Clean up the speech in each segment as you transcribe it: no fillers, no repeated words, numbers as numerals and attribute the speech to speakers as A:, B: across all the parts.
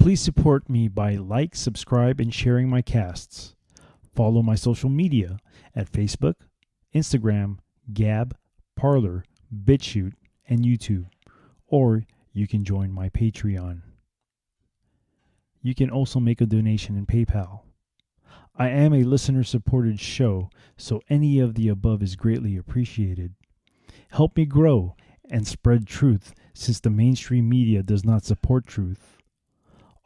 A: Please support me by subscribe, and sharing my casts. Follow my social media at Facebook, Instagram, Gab, Parlor, BitChute, and YouTube. Or you can join my Patreon. You can also make a donation in PayPal. I am a listener-supported show, so any of the above is greatly appreciated. Help me grow and spread truth, since the mainstream media does not support truth.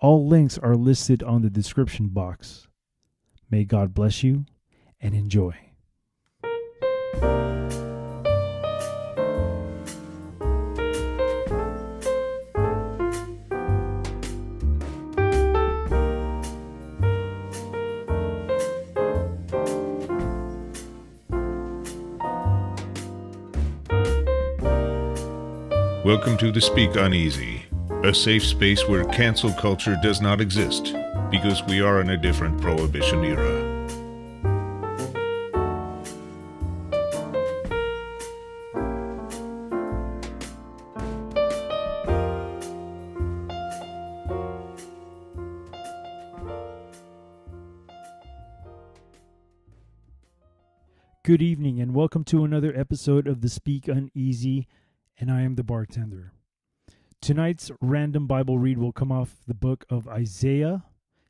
A: All links are listed on the description box. May God bless you and enjoy.
B: Welcome to the Speak Uneasy, a safe space where cancel culture does not exist, because we are in a different prohibition era.
A: Good evening and welcome to another episode of the Speak Uneasy, and I am the bartender. Tonight's random Bible read will come off the book of Isaiah,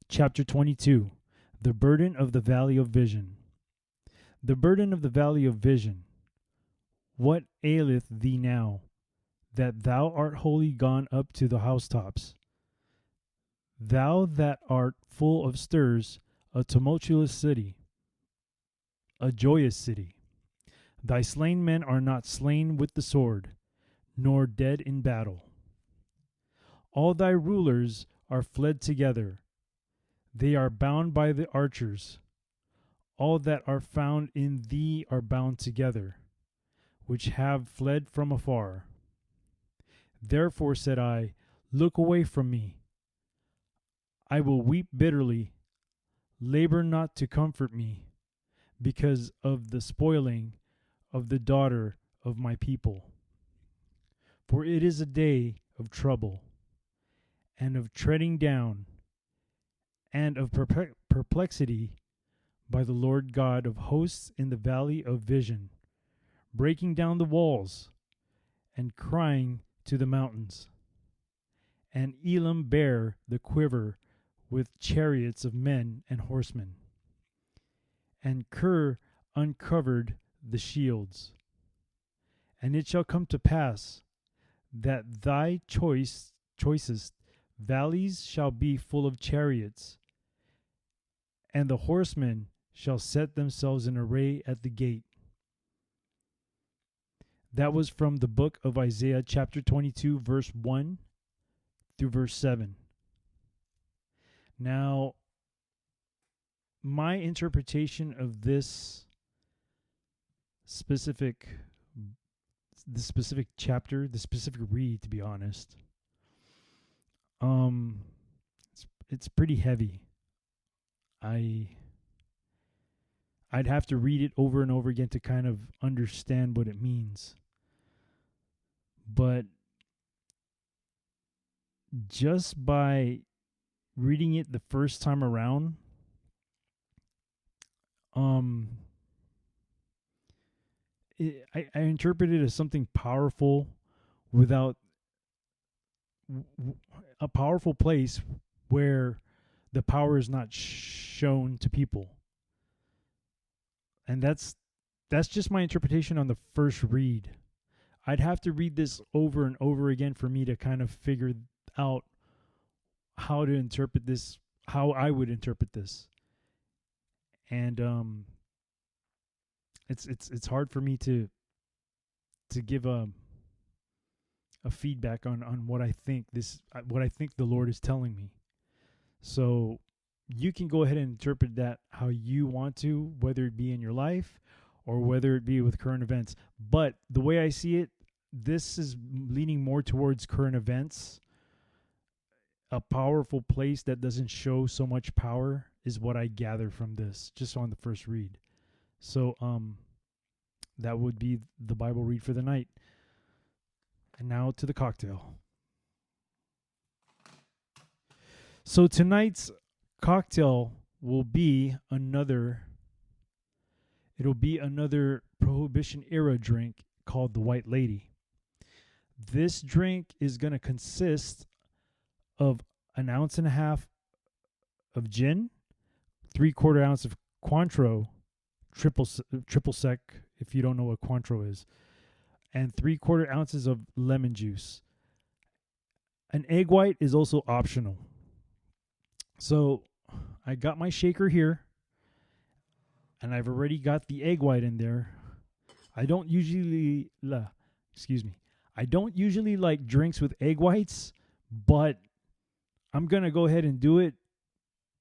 A: chapter 22, the burden of the valley of vision. The burden of the valley of vision. What aileth thee now, that thou art wholly gone up to the housetops? Thou that art full of stirs, a tumultuous city, a joyous city. Thy slain men are not slain with the sword, nor dead in battle. All thy rulers are fled together. They are bound by the archers. All that are found in thee are bound together, which have fled from afar. Therefore said I, look away from me. I will weep bitterly. Labor not to comfort me, because of the spoiling of the daughter of my people. For it is a day of trouble, and of treading down, and of perplexity by the Lord God of hosts in the valley of vision, breaking down the walls, and crying to the mountains. And Elam bare the quiver with chariots of men and horsemen, and Kir uncovered the shields. And it shall come to pass that thy choicest valleys shall be full of chariots, and the horsemen shall set themselves in array at the gate. That was from the book of Isaiah chapter 22, verse 1 through verse 7. Now, my interpretation of this specific chapter, the specific read, to be honest, it's pretty heavy. I'd have to read it over and over again to kind of understand what it means. But just by reading it the first time around, I interpret it as something powerful without a powerful place where the power is not shown to people. And that's just my interpretation on the first read. I'd have to read this over and over again for me to kind of figure out how to interpret this, how I would interpret this. And it's hard for me to give a feedback on what I think the Lord is telling me. So you can go ahead and interpret that how you want to, whether it be in your life or whether it be with current events. But the way I see it, this is leaning more towards current events. A powerful place that doesn't show so much power is what I gather from this, just on the first read. So that would be the Bible read for the night. And now to the cocktail. So tonight's cocktail will be another. It'll be another Prohibition era drink called the White Lady. This drink is going to consist of an ounce and a half of gin, 3/4 ounce of Cointreau, triple sec, if you don't know what Cointreau is, and 3/4 ounces of lemon juice. An egg white is also optional. So I got my shaker here, and I've already got the egg white in there. I don't usually like drinks with egg whites, but I'm going to go ahead and do it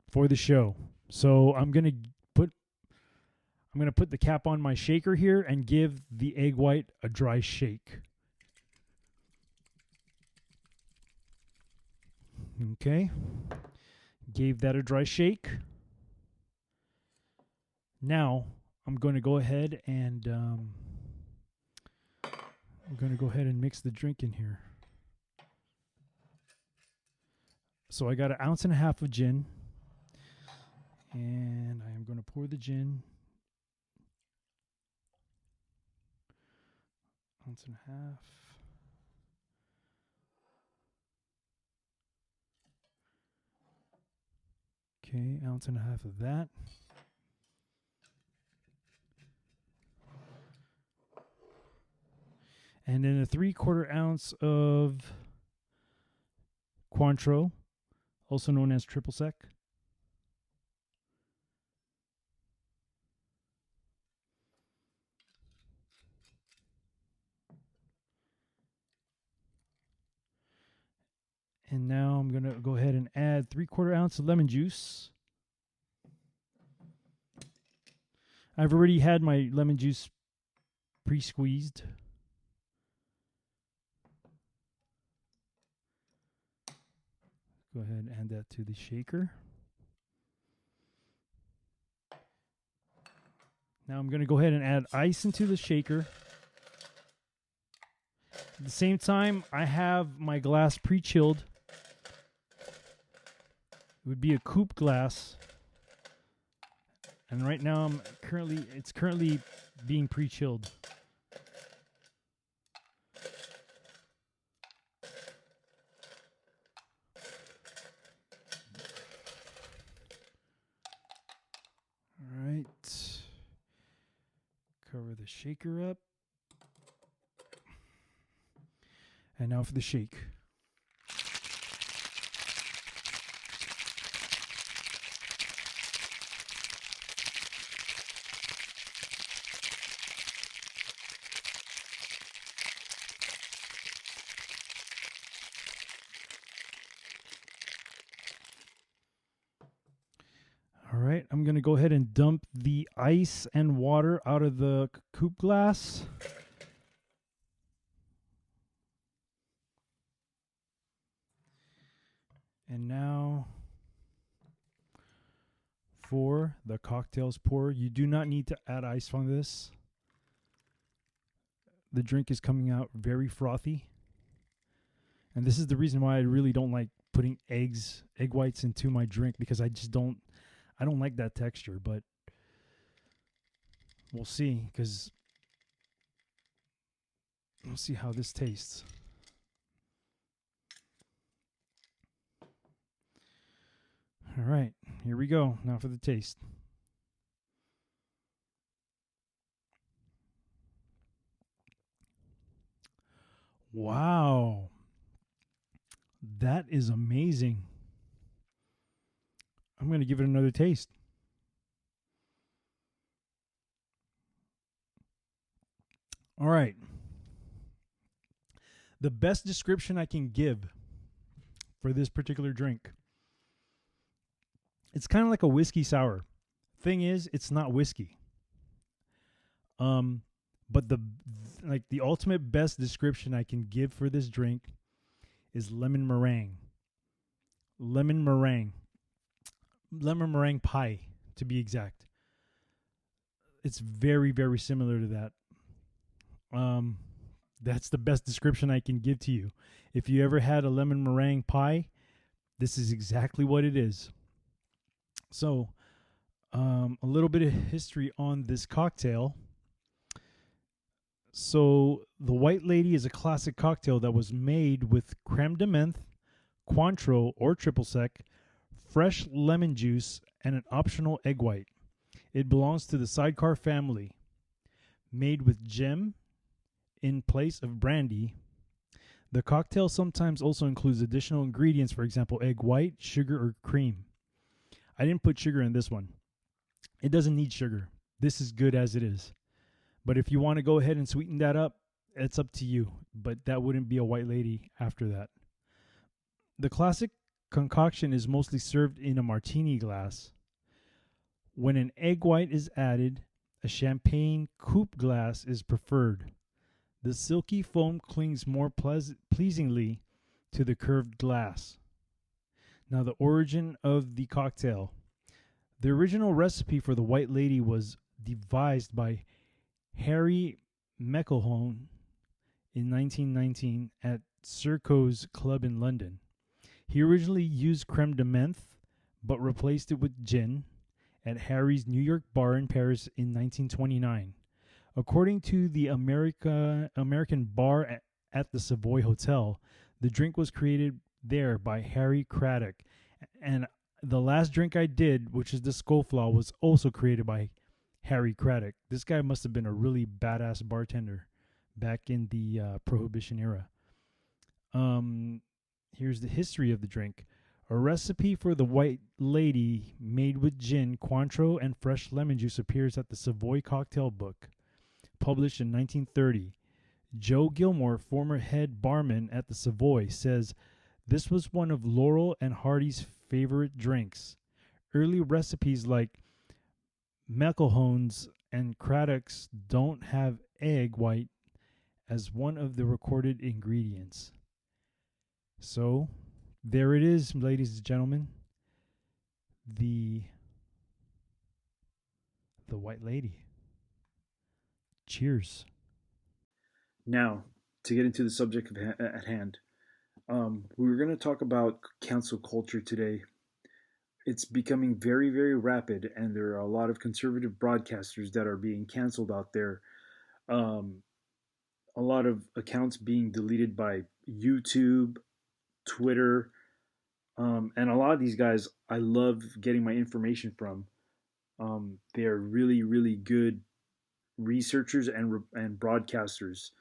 A: for the show. So I'm going to put the cap on my shaker here and give the egg white a dry shake. Okay. Gave that a dry shake. Now I'm going to go ahead and mix the drink in here. So I got an ounce and a half of gin, and I am going to pour the gin. Ounce and a half. Okay, ounce and a half of that. And then a 3/4 ounce of Cointreau, also known as triple sec. And now I'm going to go ahead and add 3/4 ounce of lemon juice. I've already had my lemon juice pre-squeezed. Go ahead and add that to the shaker. Now I'm going to go ahead and add ice into the shaker. At the same time, I have my glass pre-chilled. It would be a COUP glass. And right now it's currently being pre-chilled. All right. Cover the shaker up. And now for the shake. All right, I'm going to go ahead and dump the ice and water out of the COUP glass. And now for the cocktails pour. You do not need to add ice on this. The drink is coming out very frothy. And this is the reason why I really don't like putting egg whites into my drink, because I don't like that texture, but we'll see, because we'll see how this tastes. All right, here we go. Now for the taste. Wow. That is amazing. I'm going to give it another taste. All right. The best description I can give for this particular drink. It's kind of like a whiskey sour. Thing is, it's not whiskey. But the ultimate best description I can give for this drink is lemon meringue. Lemon meringue pie, to be exact. It's very, very similar to that. That's the best description I can give to you. If you ever had a lemon meringue pie, this is exactly what it is. So, a little bit of history on this cocktail. So, the White Lady is a classic cocktail that was made with creme de menthe, Cointreau or triple sec, fresh lemon juice, and an optional egg white. It belongs to the sidecar family. Made with gin in place of brandy. The cocktail sometimes also includes additional ingredients, for example, egg white, sugar, or cream. I didn't put sugar in this one. It doesn't need sugar. This is good as it is. But if you want to go ahead and sweeten that up, it's up to you. But that wouldn't be a White Lady after that. The classic concoction is mostly served in a martini glass. When an egg white is added, a champagne coupe glass is preferred. The silky foam clings more pleasingly to the curved glass. Now, the origin of the cocktail. The original recipe for the White Lady was devised by Harry McElhone in 1919 at Circo's Club in London. He originally used creme de menthe, but replaced it with gin at Harry's New York bar in Paris in 1929. According to the American bar at the Savoy Hotel, the drink was created there by Harry Craddock. And the last drink I did, which is the Scofflaw, was also created by Harry Craddock. This guy must have been a really badass bartender back in the Prohibition era. Here's the history of the drink. A recipe for the White Lady made with gin, Cointreau, and fresh lemon juice appears at the Savoy Cocktail Book, published in 1930. Joe Gilmore, former head barman at the Savoy, says this was one of Laurel and Hardy's favorite drinks. Early recipes like McElhone's and Craddock's don't have egg white as one of the recorded ingredients. So, there it is, ladies and gentlemen. The White Lady. Cheers. Now, to get into the subject at hand, we were going to talk about cancel culture today. It's becoming very, very rapid, and there are a lot of conservative broadcasters that are being canceled out there. A lot of accounts being deleted by YouTube, Twitter, and a lot of these guys I love getting my information from. They are really, really good researchers and broadcasters.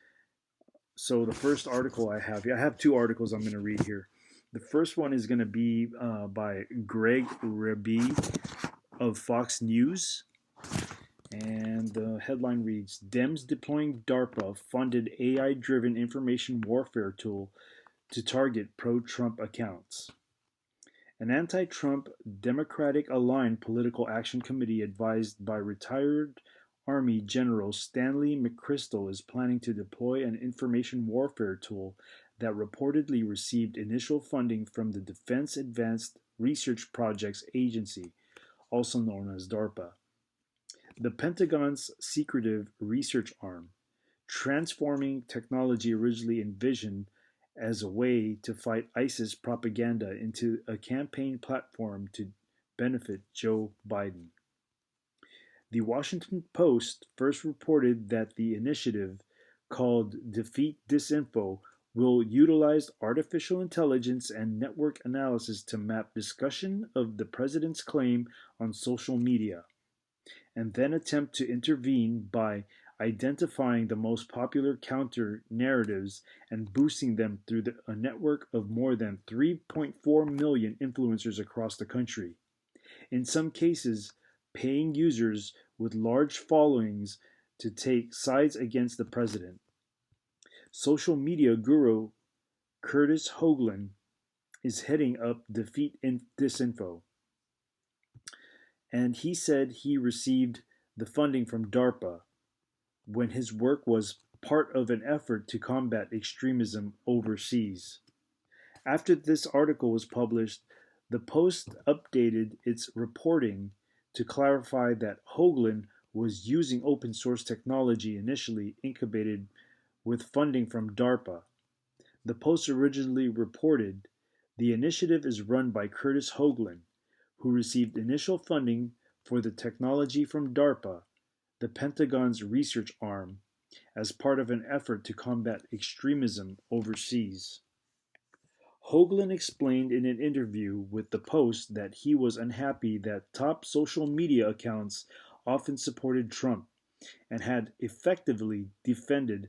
A: So the first article I have two articles I'm going to read here. The first one is going to be by Greg Raby of Fox News. And the headline reads, Dems deploying DARPA-funded AI-driven information warfare tool to target pro-Trump accounts. An anti-Trump Democratic-aligned political action committee advised by retired Army General Stanley McChrystal is planning to deploy an information warfare tool that reportedly received initial funding from the Defense Advanced Research Projects Agency, also known as DARPA, the Pentagon's secretive research arm. Transforming technology originally envisioned as a way to fight ISIS propaganda into a campaign platform to benefit Joe Biden. The Washington Post first reported that the initiative, called Defeat Disinfo, will utilize artificial intelligence and network analysis to map discussion of the president's claim on social media, and then attempt to intervene by identifying the most popular counter narratives and boosting them through a network of more than 3.4 million influencers across the country. In some cases, paying users with large followings to take sides against the president. Social media guru Curtis Hoagland is heading up Defeat Disinfo, and he said he received the funding from DARPA when his work was part of an effort to combat extremism overseas. After this article was published, the Post updated its reporting to clarify that Hoagland was using open source technology initially incubated with funding from DARPA. The Post originally reported The initiative is run by Curtis Hoagland, who received initial funding for the technology from DARPA, the Pentagon's research arm, as part of an effort to combat extremism overseas. Hoagland explained in an interview with the Post that he was unhappy that top social media accounts often supported Trump and had effectively defended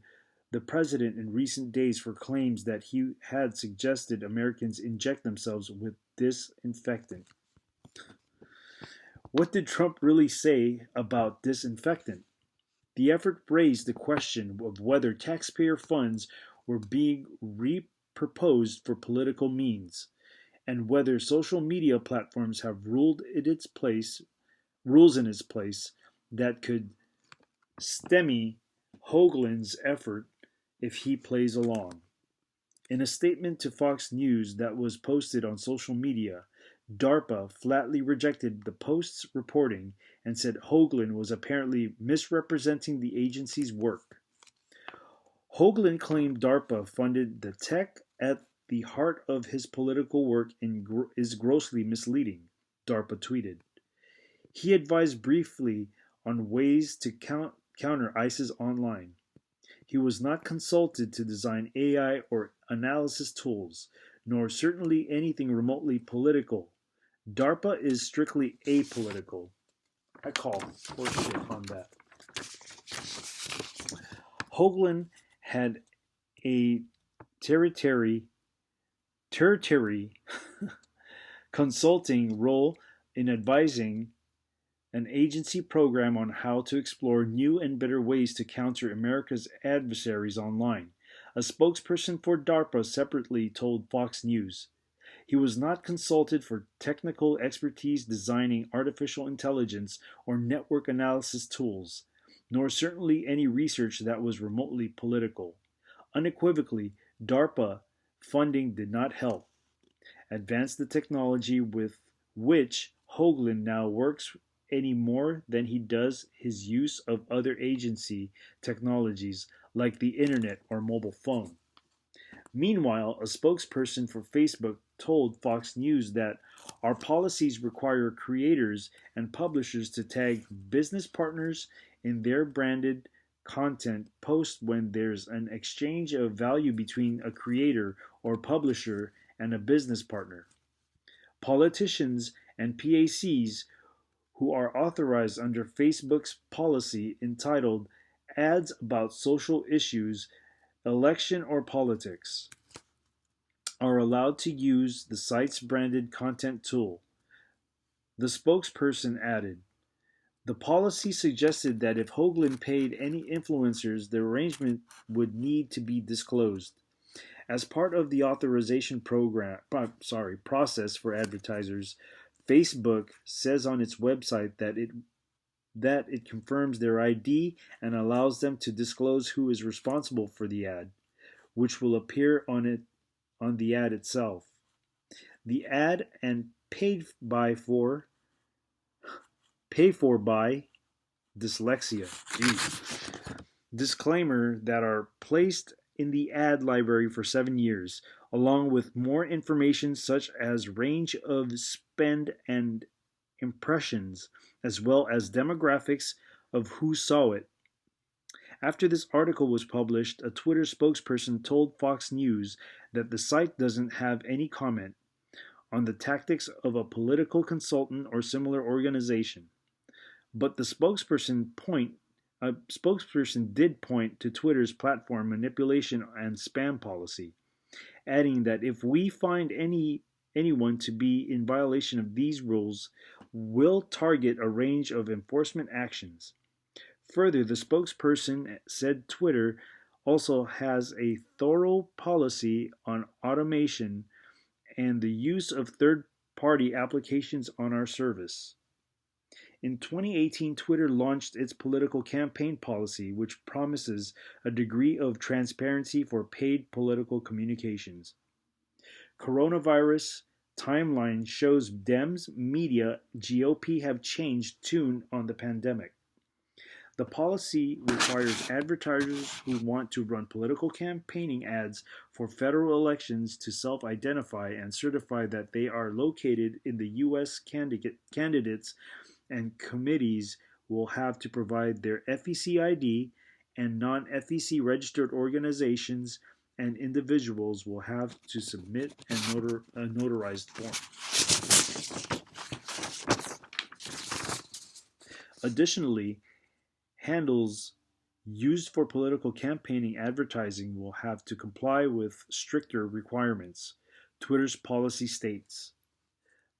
A: the president in recent days for claims that he had suggested Americans inject themselves with disinfectant. What did Trump really say about disinfectant? The effort raised the question of whether taxpayer funds were being repurposed for political means, and whether social media platforms have rules in its place that could stymie Hoagland's effort if he plays along. In a statement to Fox News that was posted on social media, DARPA flatly rejected the Post's reporting and said Hoagland was apparently misrepresenting the agency's work. Hoagland claimed DARPA funded the tech at the heart of his political work and is grossly misleading, DARPA tweeted. He advised briefly on ways to counter ISIS online. He was not consulted to design AI or analysis tools, nor certainly anything remotely political. DARPA is strictly apolitical. I call horseshit on that. Hoagland had a tertiary consulting role in advising an agency program on how to explore new and better ways to counter America's adversaries online. A spokesperson for DARPA separately told Fox News. He was not consulted for technical expertise designing artificial intelligence or network analysis tools, nor certainly any research that was remotely political. Unequivocally, DARPA funding did not help advance the technology with which Hoagland now works any more than he does his use of other agency technologies like the internet or mobile phone. Meanwhile, a spokesperson for Facebook told Fox News that our policies require creators and publishers to tag business partners in their branded content post when there's an exchange of value between a creator or publisher and a business partner. Politicians and PACs who are authorized under Facebook's policy entitled Ads About Social Issues, Election or Politics, are allowed to use the site's branded content tool. The spokesperson added, the policy suggested that if Hoagland paid any influencers, the arrangement would need to be disclosed. As part of the authorization process for advertisers, Facebook says on its website that it confirms their ID and allows them to disclose who is responsible for the ad, which will appear on the ad itself. The ad and pay for by dyslexia. Disclaimer that are placed in the ad library for 7 years, along with more information such as range of spend and impressions, as well as demographics of who saw it. After this article was published, a Twitter spokesperson told Fox News that the site doesn't have any comment on the tactics of a political consultant or similar organization. But the spokesperson did point to Twitter's platform manipulation and spam policy, adding that if we find anyone to be in violation of these rules, we'll target a range of enforcement actions. Further, the spokesperson said Twitter also has a thorough policy on automation and the use of third-party applications on our service. In 2018, Twitter launched its political campaign policy, which promises a degree of transparency for paid political communications. Coronavirus timeline shows Dems, media, GOP have changed tune on the pandemic. The policy requires advertisers who want to run political campaigning ads for federal elections to self-identify and certify that they are located in the U.S. Candidates and committees will have to provide their FEC ID, and non-FEC registered organizations and individuals will have to submit a notarized form. Additionally, handles used for political campaigning advertising will have to comply with stricter requirements. Twitter's policy states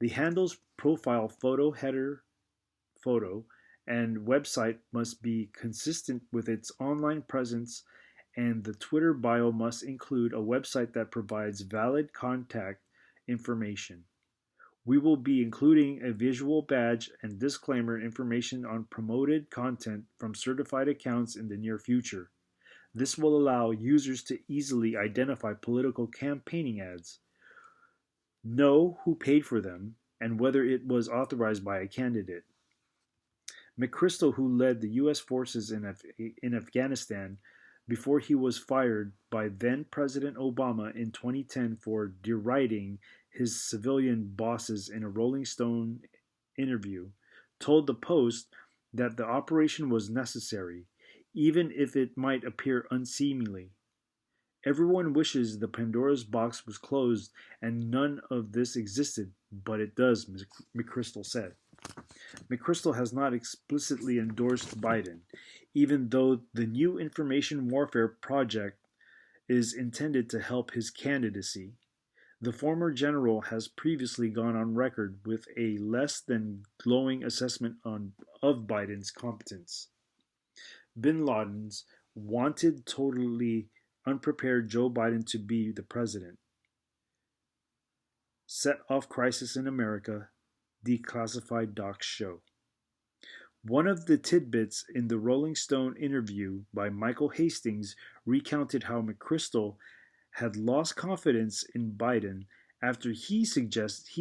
A: the handle's profile photo, header photo, and website must be consistent with its online presence, and the Twitter bio must include a website that provides valid contact information. We will be including a visual badge and disclaimer information on promoted content from certified accounts in the near future. This will allow users to easily identify political campaigning ads, know who paid for them, and whether it was authorized by a candidate. McChrystal, who led the U.S. forces in Afghanistan before he was fired by then President Obama in 2010 for deriding his civilian bosses in a Rolling Stone interview, told the Post that the operation was necessary, even if it might appear unseemly. Everyone wishes the Pandora's box was closed and none of this existed, but it does, McChrystal said. McChrystal has not explicitly endorsed Biden, even though the new information warfare project is intended to help his candidacy. The former general has previously gone on record with a less than glowing assessment of Biden's competence. Bin Laden's wanted totally unprepared Joe Biden to be the president. Set off crisis in America, declassified docs show. One of the tidbits in the Rolling Stone interview by Michael Hastings recounted how McChrystal had lost confidence in Biden after he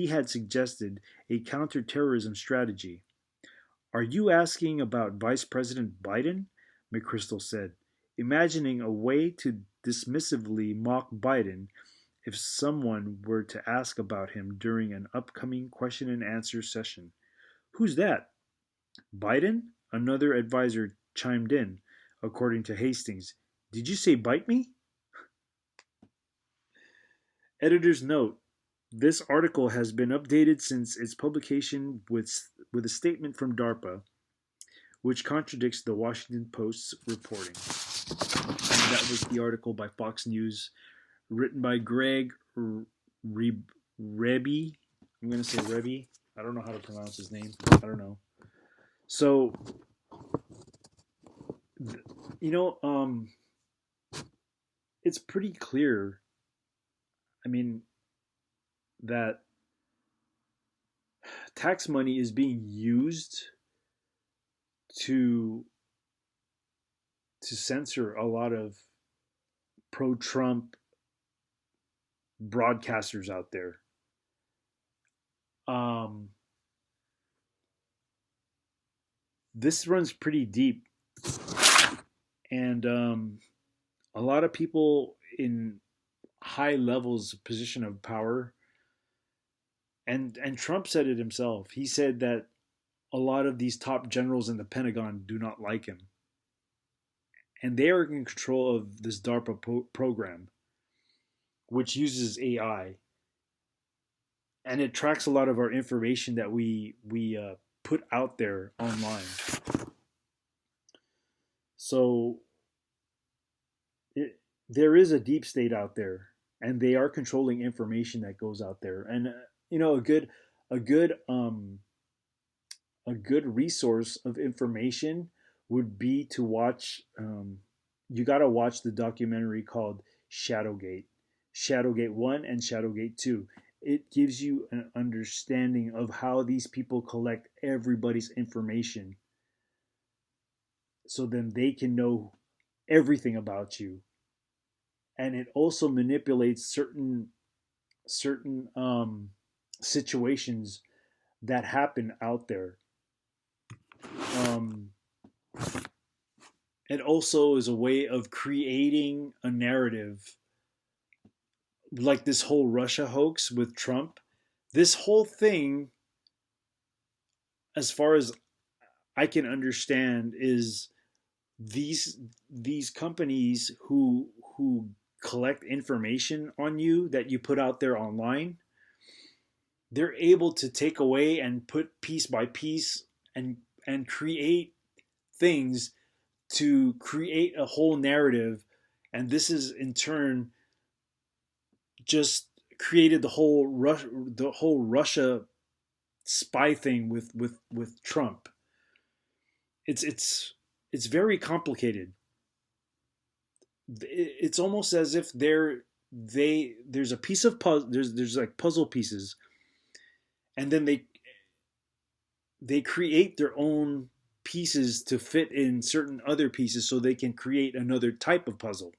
A: had suggested a counterterrorism strategy. Are you asking about Vice President Biden? McChrystal said, imagining a way to dismissively mock Biden if someone were to ask about him during an upcoming question and answer session. Who's that? Biden? Another advisor chimed in, according to Hastings. Did you say bite me? Editor's note. This article has been updated since its publication with a statement from DARPA, which contradicts the Washington Post's reporting. And that was the article by Fox News, written by Greg Rebi. I'm going to say Rebi. I don't know how to pronounce his name. I don't know. So, it's pretty clear, that tax money is being used to censor a lot of pro-Trump broadcasters out there. This runs pretty deep, and a lot of people in high levels of position of power, and Trump said it himself. He said that a lot of these top generals in the Pentagon do not like him, and they are in control of this DARPA program, which uses AI, and it tracks a lot of our information that we put out there online. So there is a deep state out there, and they are controlling information that goes out there. And a good resource of information would be to watch. You got to watch the documentary called Shadowgate 1 and Shadowgate 2. It gives you an understanding of how these people collect everybody's information, so then they can know everything about you. And it also manipulates certain situations that happen out there. It also is a way of creating a narrative, like this whole Russia hoax with Trump. This whole thing, as far as I can understand, is these these companies who collect information on you that you put out there online. They're able to take away and put piece by piece and create things to create a whole narrative, and this is in turn just created the whole Russia spy thing with Trump. It's very complicated. It's almost as if there's a piece of puzzle, there's like puzzle pieces, and then they create their own pieces to fit in certain other pieces so they can create another type of puzzle.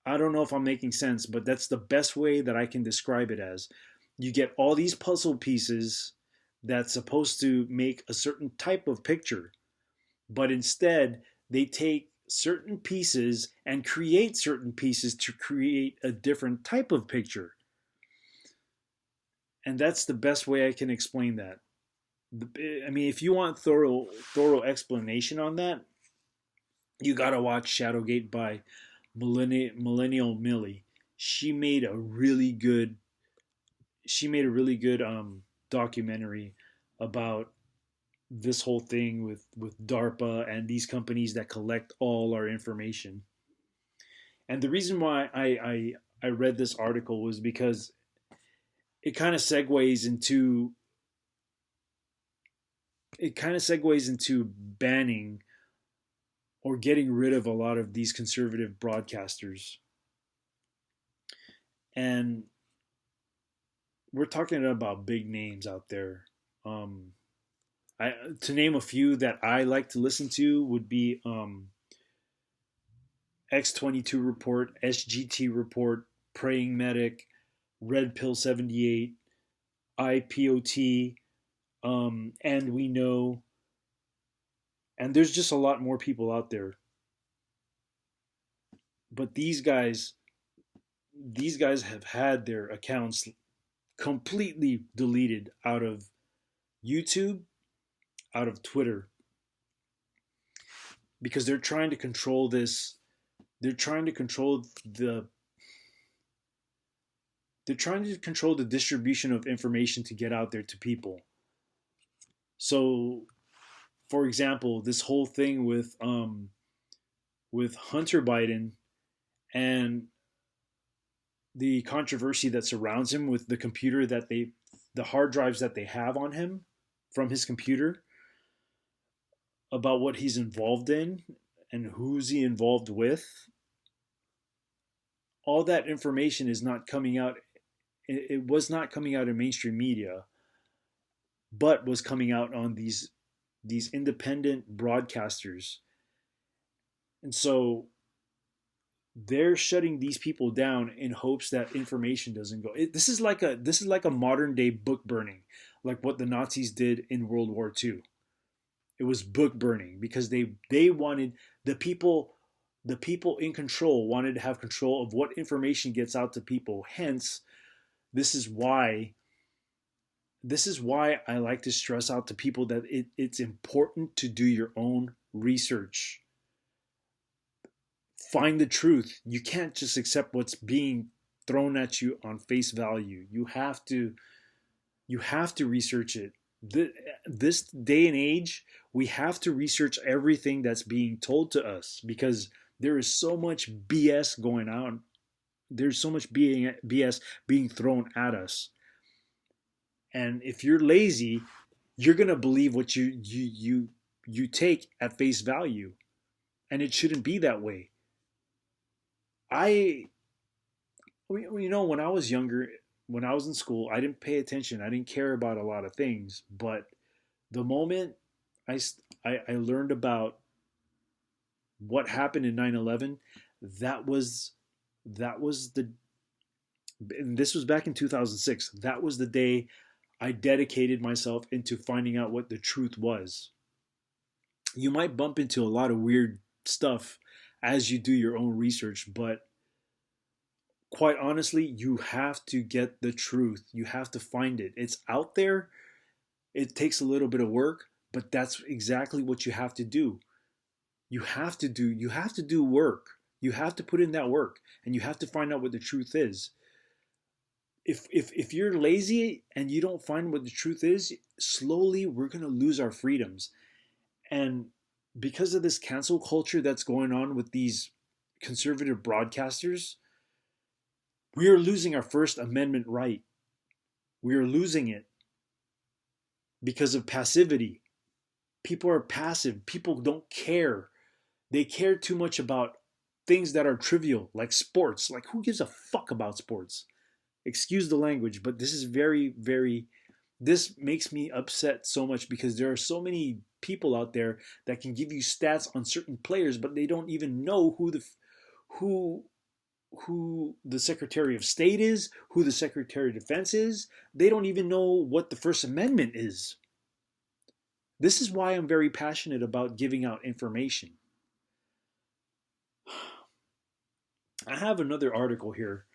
A: I don't know if I'm making sense, but that's the best way that I can describe it as. You get all these puzzle pieces that's supposed to make a certain type of picture, but instead they take certain pieces and create certain pieces to create a different type of picture. And that's the best way I can explain that. I mean, if you want thorough explanation on that, you gotta watch Shadowgate by Millennial Millie. She made a really good documentary about this whole thing with DARPA and these companies that collect all our information. And the reason why I read this article was because it kind of segues into banning or getting rid of a lot of these conservative broadcasters. And we're talking about big names out there. To name a few that I like to listen to would be X22 Report, SGT Report, Praying Medic, Red Pill 78, IPOT, and We Know. And there's just a lot more people out there. But these guys have had their accounts completely deleted out of YouTube, out of Twitter, because they're trying to control this. They're trying to control the distribution of information to get out there to people. So, for example, this whole thing with Hunter Biden and the controversy that surrounds him with the hard drives that they have on him from his computer, about what he's involved in and who's he involved with. All that information is not coming out. It was not coming out in mainstream media, but was coming out on these independent broadcasters. And so they're shutting these people down in hopes that information doesn't go. This is like a modern day book burning, like what the Nazis did in World War II. It was book burning because they wanted the people in control wanted to have control of what information gets out to people. Hence, this is why I like to stress out to people that it's important to do your own research. Find the truth. You can't just accept what's being thrown at you on face value. You have to research it. This day and age, we have to research everything that's being told to us because there is so much BS going on. There's so much BS being thrown at us. And if you're lazy, you're gonna believe what you take at face value, and it shouldn't be that way. When I was younger, when I was in school, I didn't pay attention. I didn't care about a lot of things. But the moment I learned about what happened in 9/11, that was and this was back in 2006. That was the day I dedicated myself into finding out what the truth was. You might bump into a lot of weird stuff as you do your own research, but quite honestly, you have to get the truth. You have to find it. It's out there. It takes a little bit of work, but that's exactly what you have to do. You have to do work. You have to put in that work, and you have to find out what the truth is. If you're lazy and you don't find what the truth is, slowly we're going to lose our freedoms. And because of this cancel culture that's going on with these conservative broadcasters, we are losing our First Amendment right. We are losing it because of passivity. People are passive. People don't care. They care too much about things that are trivial, like sports. Like, who gives a fuck about sports? Excuse the language, but this is very, very. This makes me upset so much because there are so many people out there that can give you stats on certain players, but they don't even know who who the Secretary of State is, who the Secretary of Defense is. They don't even know what the First Amendment is. This is why I'm very passionate about giving out information. I have another article here,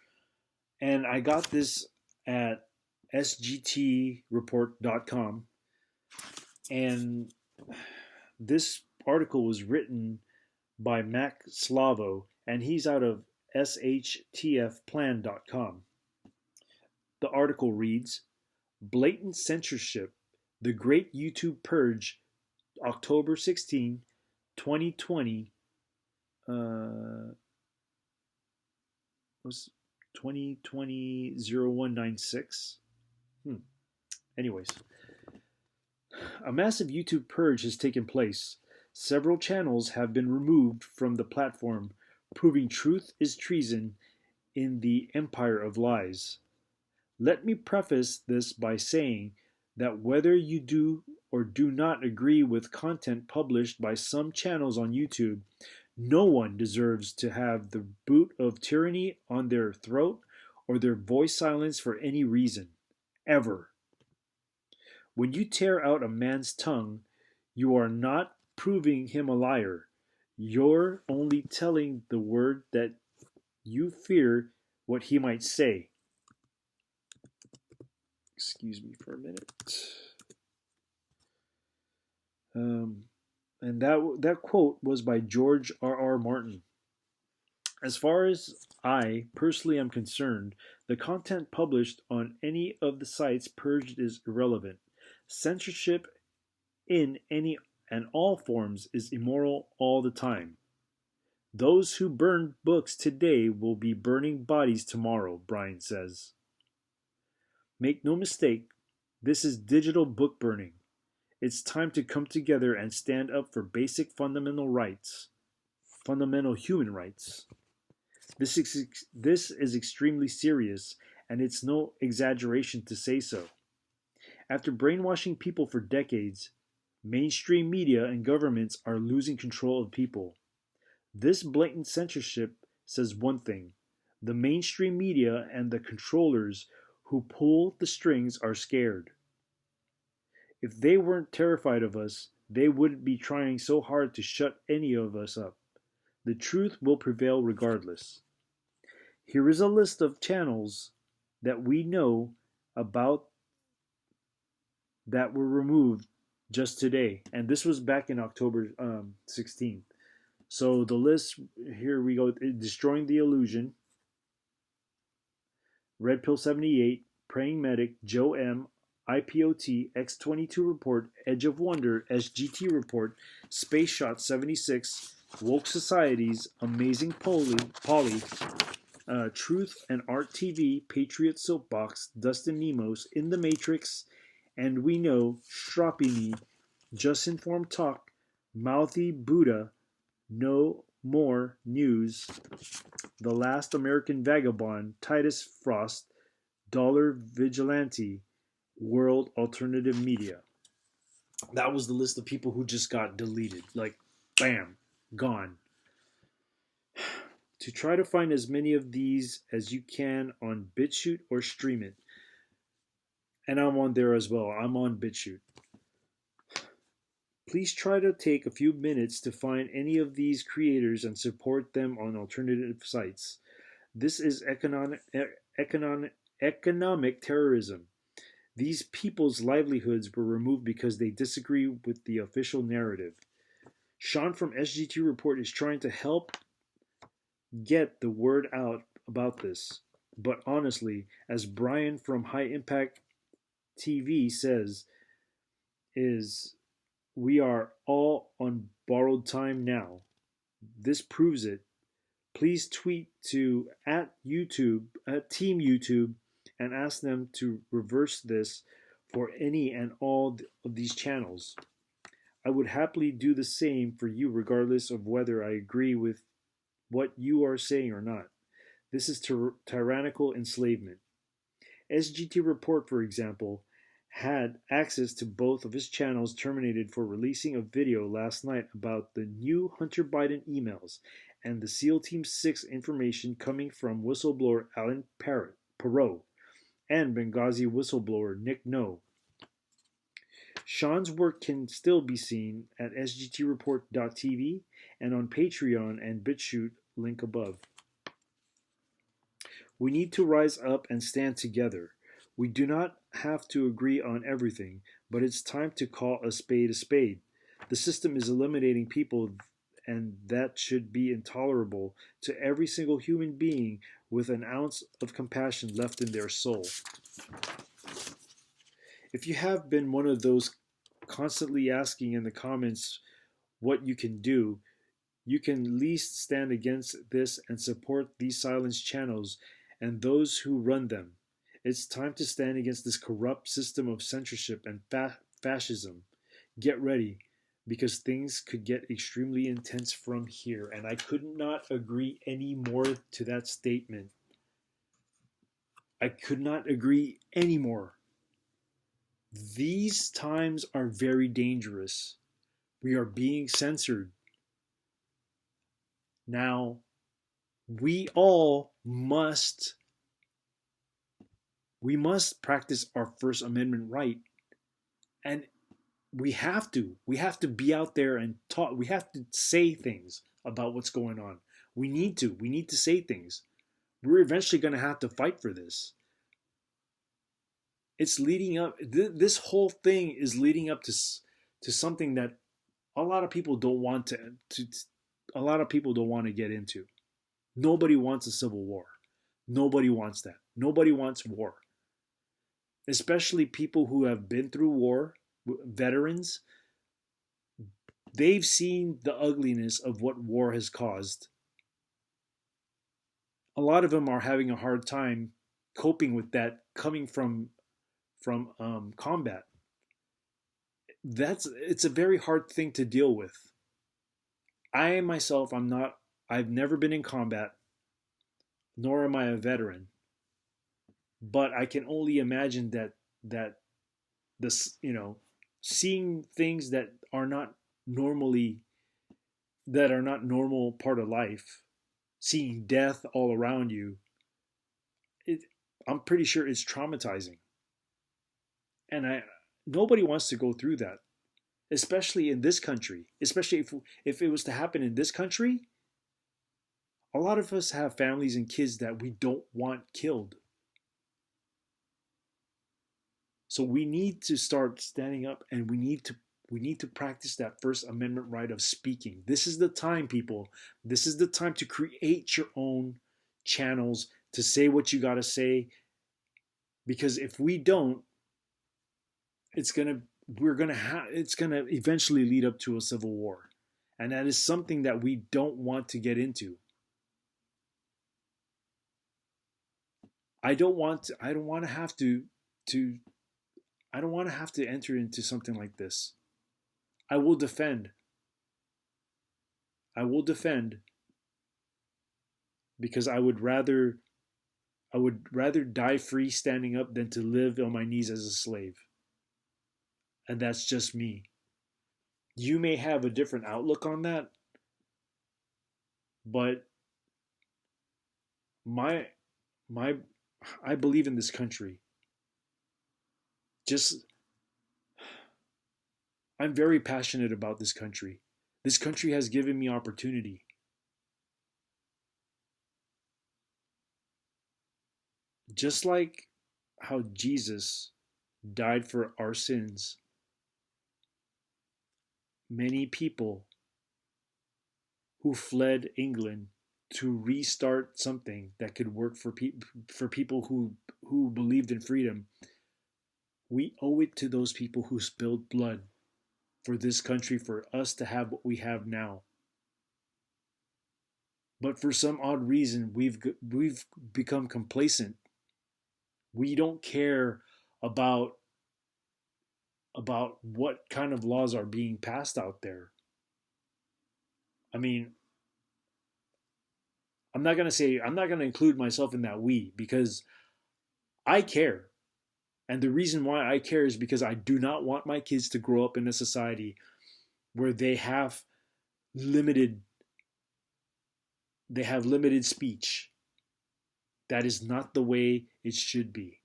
A: and I got this at sgtreport.com, and this article was written by Mac Slavo, and he's out of shtfplan.com. The article reads, Blatant Censorship, The Great YouTube Purge, October 16, 2020, was 2020-0196. Anyways, a massive YouTube purge has taken place. Several channels have been removed from the platform, proving truth is treason in the empire of lies. Let me preface this by saying that whether you do or do not agree with content published by some channels on YouTube, no one deserves to have the boot of tyranny on their throat or their voice silenced for any reason, ever. When you tear out a man's tongue, you are not proving him a liar. You're only telling the word that you fear what he might say. Excuse me for a minute. And that quote was by George R. Martin. As far as I personally am concerned, the content published on any of the sites purged is irrelevant. Censorship in any and all forms is immoral all the time. Those who burn books today will be burning bodies tomorrow, Brian says. Make no mistake, this is digital book burning. It's time to come together and stand up for basic fundamental rights, fundamental human rights. This is extremely serious, and it's no exaggeration to say so. After brainwashing people for decades, mainstream media and governments are losing control of people. This blatant censorship says one thing: the mainstream media and the controllers who pull the strings are scared. If they weren't terrified of us, they wouldn't be trying so hard to shut any of us up. The truth will prevail regardless. Here is a list of channels that we know about that were removed just today. And this was back in October 16th. So the list, here we go: Destroying the Illusion, Red Pill 78, Praying Medic, Joe M, IPOT, X22 Report, Edge of Wonder, SGT Report, Space Shot 76, Woke Societies, Amazing Polly, Truth and Art TV, Patriots Soapbox, Dustin Nemos, In the Matrix, And We Know, Stropini, Just Informed Talk, Mouthy Buddha, No More News, The Last American Vagabond, Titus Frost, Dollar Vigilante, World Alternative Media. That was the list of people who just got deleted. Like, bam, gone. To try to find as many of these as you can on BitChute or Streamit. And I'm on there as well. I'm on BitChute. Please try to take a few minutes to find any of these creators and support them on alternative sites. This is economic terrorism. These people's livelihoods were removed because they disagree with the official narrative. Sean from SGT Report is trying to help get the word out about this. But honestly, as Brian from High Impact TV says, is we are all on borrowed time now. This proves it. Please tweet to at YouTube at Team YouTube and ask them to reverse this for any and all of these channels. I would happily do the same for you regardless of whether I agree with what you are saying or not. This is tyrannical enslavement. SGT Report, for example, had access to both of his channels terminated for releasing a video last night about the new Hunter Biden emails and the SEAL Team 6 information coming from whistleblower Alan Perot and Benghazi whistleblower Nick No. Sean's work can still be seen at sgtreport.tv and on Patreon and BitChute, link above. We need to rise up and stand together. We do not have to agree on everything, but it's time to call a spade a spade. The system is eliminating people, and that should be intolerable to every single human being with an ounce of compassion left in their soul. If you have been one of those constantly asking in the comments what you can do, you can at least stand against this and support these silence channels and those who run them. It's time to stand against this corrupt system of censorship and fascism. Get ready, because things could get extremely intense from here. And I could not agree any more to that statement. I could not agree any more. These times are very dangerous. We are being censored. Now, we all must practice our First Amendment right. And we have to be out there and talk. We have to say things about what's going on. We need to say things. We're eventually going to have to fight for this. It's leading up, this whole thing is leading up to something that a lot of people don't want to get into. Nobody wants a civil war. Nobody wants that. Nobody wants war. Especially people who have been through war, veterans. They've seen the ugliness of what war has caused. A lot of them are having a hard time coping with that coming from combat. It's a very hard thing to deal with. I myself, I've never been in combat, nor am I a veteran. But I can only imagine that this, seeing things that are not normal part of life, seeing death all around you, I'm pretty sure it's traumatizing. And nobody wants to go through that, especially in this country. Especially if it was to happen in this country, a lot of us have families and kids that we don't want killed. So we need to start standing up, and we need to practice that First Amendment right of speaking. This is the time, people. This is the time to create your own channels, to say what you got to say. Because if we don't, it's gonna eventually lead up to a civil war, and that is something that we don't want to get into. I don't want to have to enter into something like this. I will defend because I would rather die free standing up than to live on my knees as a slave. And that's just me. You may have a different outlook on that, but I believe in this country. Just I'm very passionate about this country. This country has given me opportunity. Just like how Jesus died for our sins, many people who fled England to restart something that could work for people who believed in freedom, we owe it to those people who spilled blood for this country, for us to have what we have now. But for some odd reason, we've become complacent. We don't care about what kind of laws are being passed out there. I mean, I'm not going to include myself in that we, because I care. And the reason why I care is because I do not want my kids to grow up in a society where limited they have limited speech. That is not the way it should be.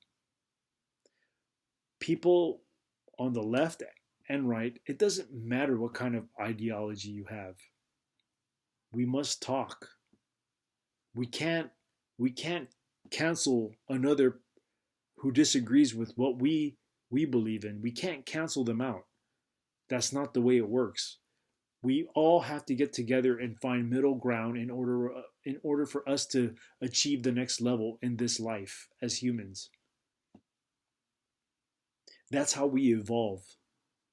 A: People on the left and right, it doesn't matter what kind of ideology you have. We must talk. We can't we can't cancel another who disagrees with what we believe in. We can't cancel them out. That's not the way it works. We all have to get together and find middle ground in order for us to achieve the next level in this life as humans. That's how we evolve.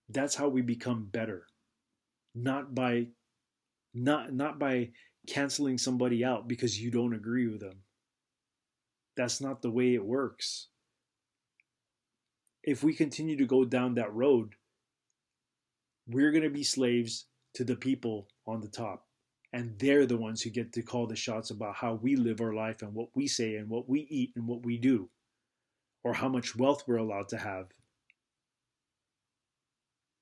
A: That's how we become better. Not by not by canceling somebody out because you don't agree with them. That's not the way it works. If we continue to go down that road, we're going to be slaves to the people on the top. And they're the ones who get to call the shots about how we live our life and what we say and what we eat and what we do, or how much wealth we're allowed to have.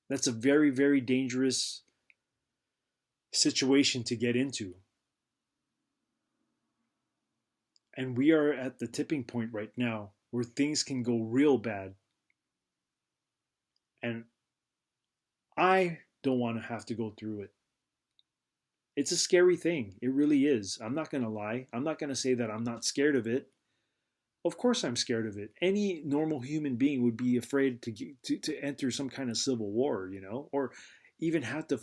A: That's a very, very dangerous situation to get into. And we are at the tipping point right now where things can go real bad. And I don't want to have to go through it. It's a scary thing. It really is. I'm not going to lie. I'm not going to say that I'm not scared of it. Of course I'm scared of it. Any normal human being would be afraid to enter some kind of civil war, or even have to,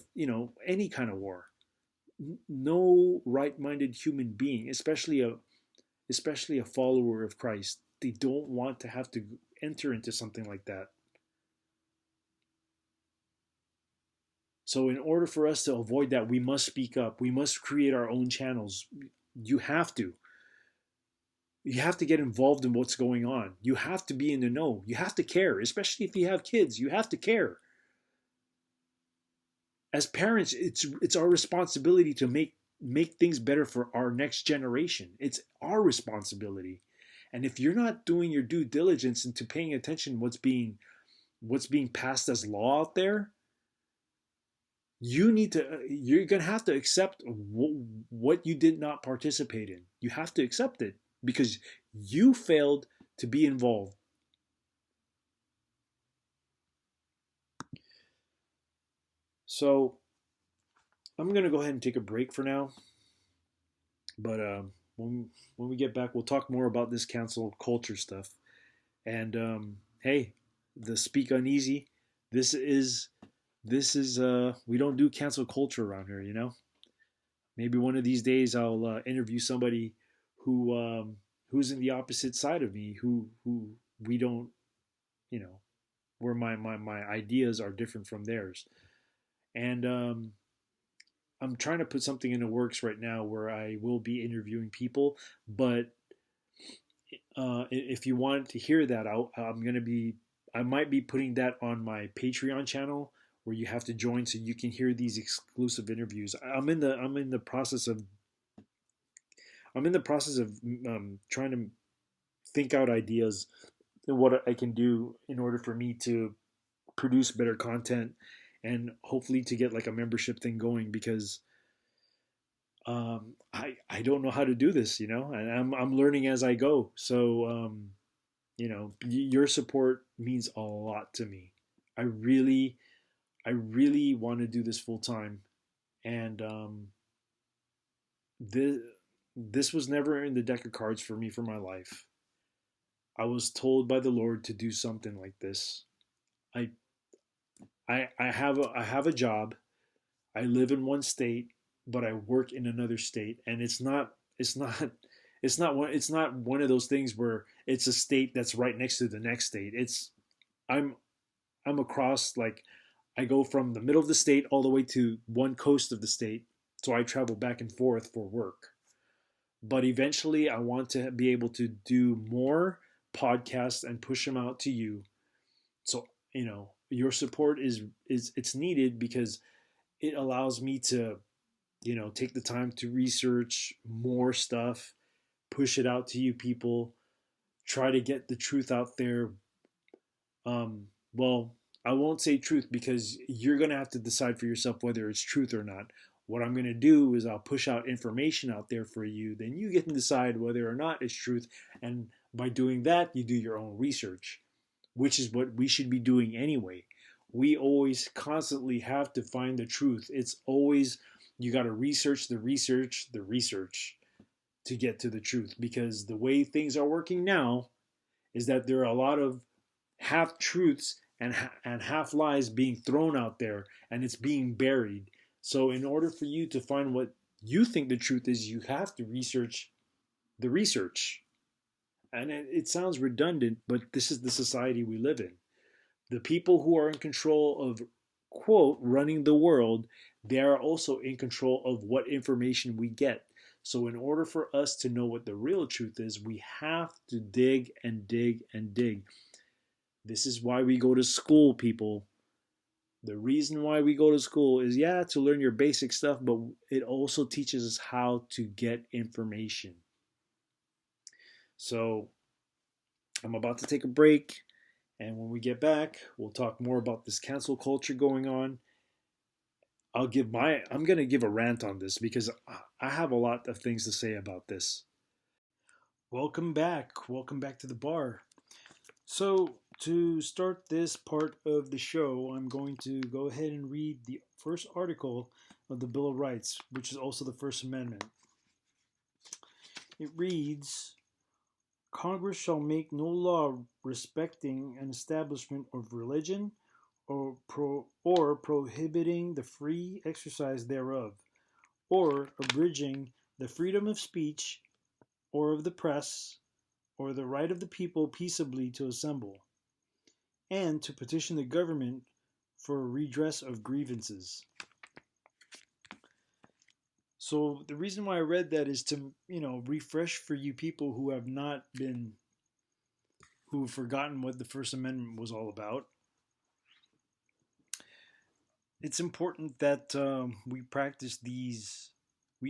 A: any kind of war. No right-minded human being, especially a follower of Christ, they don't want to have to enter into something like that. So in order for us to avoid that, we must speak up. We must create our own channels. You have to. You have to get involved in what's going on. You have to be in the know. You have to care, especially if you have kids. You have to care. As parents, it's our responsibility to make things better for our next generation. It's our responsibility. And if you're not doing your due diligence into paying attention what's being passed as law out there, you're going to have to accept what you did not participate in. You have to accept it because you failed to be involved. So I'm going to go ahead and take a break for now. But when we get back, we'll talk more about this cancel culture stuff. And hey, the Speak Uneasy, this is we don't do cancel culture around here. Maybe one of these days I'll interview somebody who's in the opposite side of me, who we don't, where my ideas are different from theirs. And I'm trying to put something in the works right now where I will be interviewing people. But if you want to hear that out, I might be putting that on my Patreon channel, where you have to join so you can hear these exclusive interviews. I'm in the process of trying to think out ideas and what I can do in order for me to produce better content and hopefully to get like a membership thing going, because I don't know how to do this, and I'm learning as I go. So your support means a lot to me. I really I really want to do this full time, and this this was never in the deck of cards for me for my life. I was told by the Lord to do something like this. I I have a job. I live in one state, but I work in another state, and it's not one of those things where it's a state that's right next to the next state. It's I'm I'm across, like, I go from the middle of the state all the way to one coast of the state, so I travel back and forth for work. But eventually I want to be able to do more podcasts and push them out to you. So, your support is it's needed because it allows me to, take the time to research more stuff, push it out to you people, try to get the truth out there. Well, I won't say truth because you're going to have to decide for yourself whether it's truth or not. What I'm going to do is I'll push out information out there for you. Then you get to decide whether or not it's truth. And by doing that, you do your own research, which is what we should be doing anyway. We always constantly have to find the truth. It's always, you got to research the research, the research to get to the truth, because the way things are working now is that there are a lot of half truths and half lies being thrown out there, and it's being buried. So in order for you to find what you think the truth is, you have to research the research. And it sounds redundant, but this is the society we live in. The people who are in control of, quote, running the world, they are also in control of what information we get. So in order for us to know what the real truth is, we have to dig and dig and dig. This is why we go to school, people. The reason why we go to school is, yeah, to learn your basic stuff, but it also teaches us how to get information. So I'm about to take a break, and when we get back, we'll talk more about this cancel culture going on. I'm going to give a rant on this because I have a lot of things to say about this. Welcome back. Welcome back to the bar. So, to start this part of the show, I'm going to go ahead and read the first article of the Bill of Rights, which is also the First Amendment. It reads, Congress shall make no law respecting an establishment of religion or prohibiting the free exercise thereof, or abridging the freedom of speech or of the press, or the right of the people peaceably to assemble, and to petition the government for redress of grievances. So the reason why I read that is to, refresh for you people who have not been, who've forgotten what the First Amendment was all about. It's important that we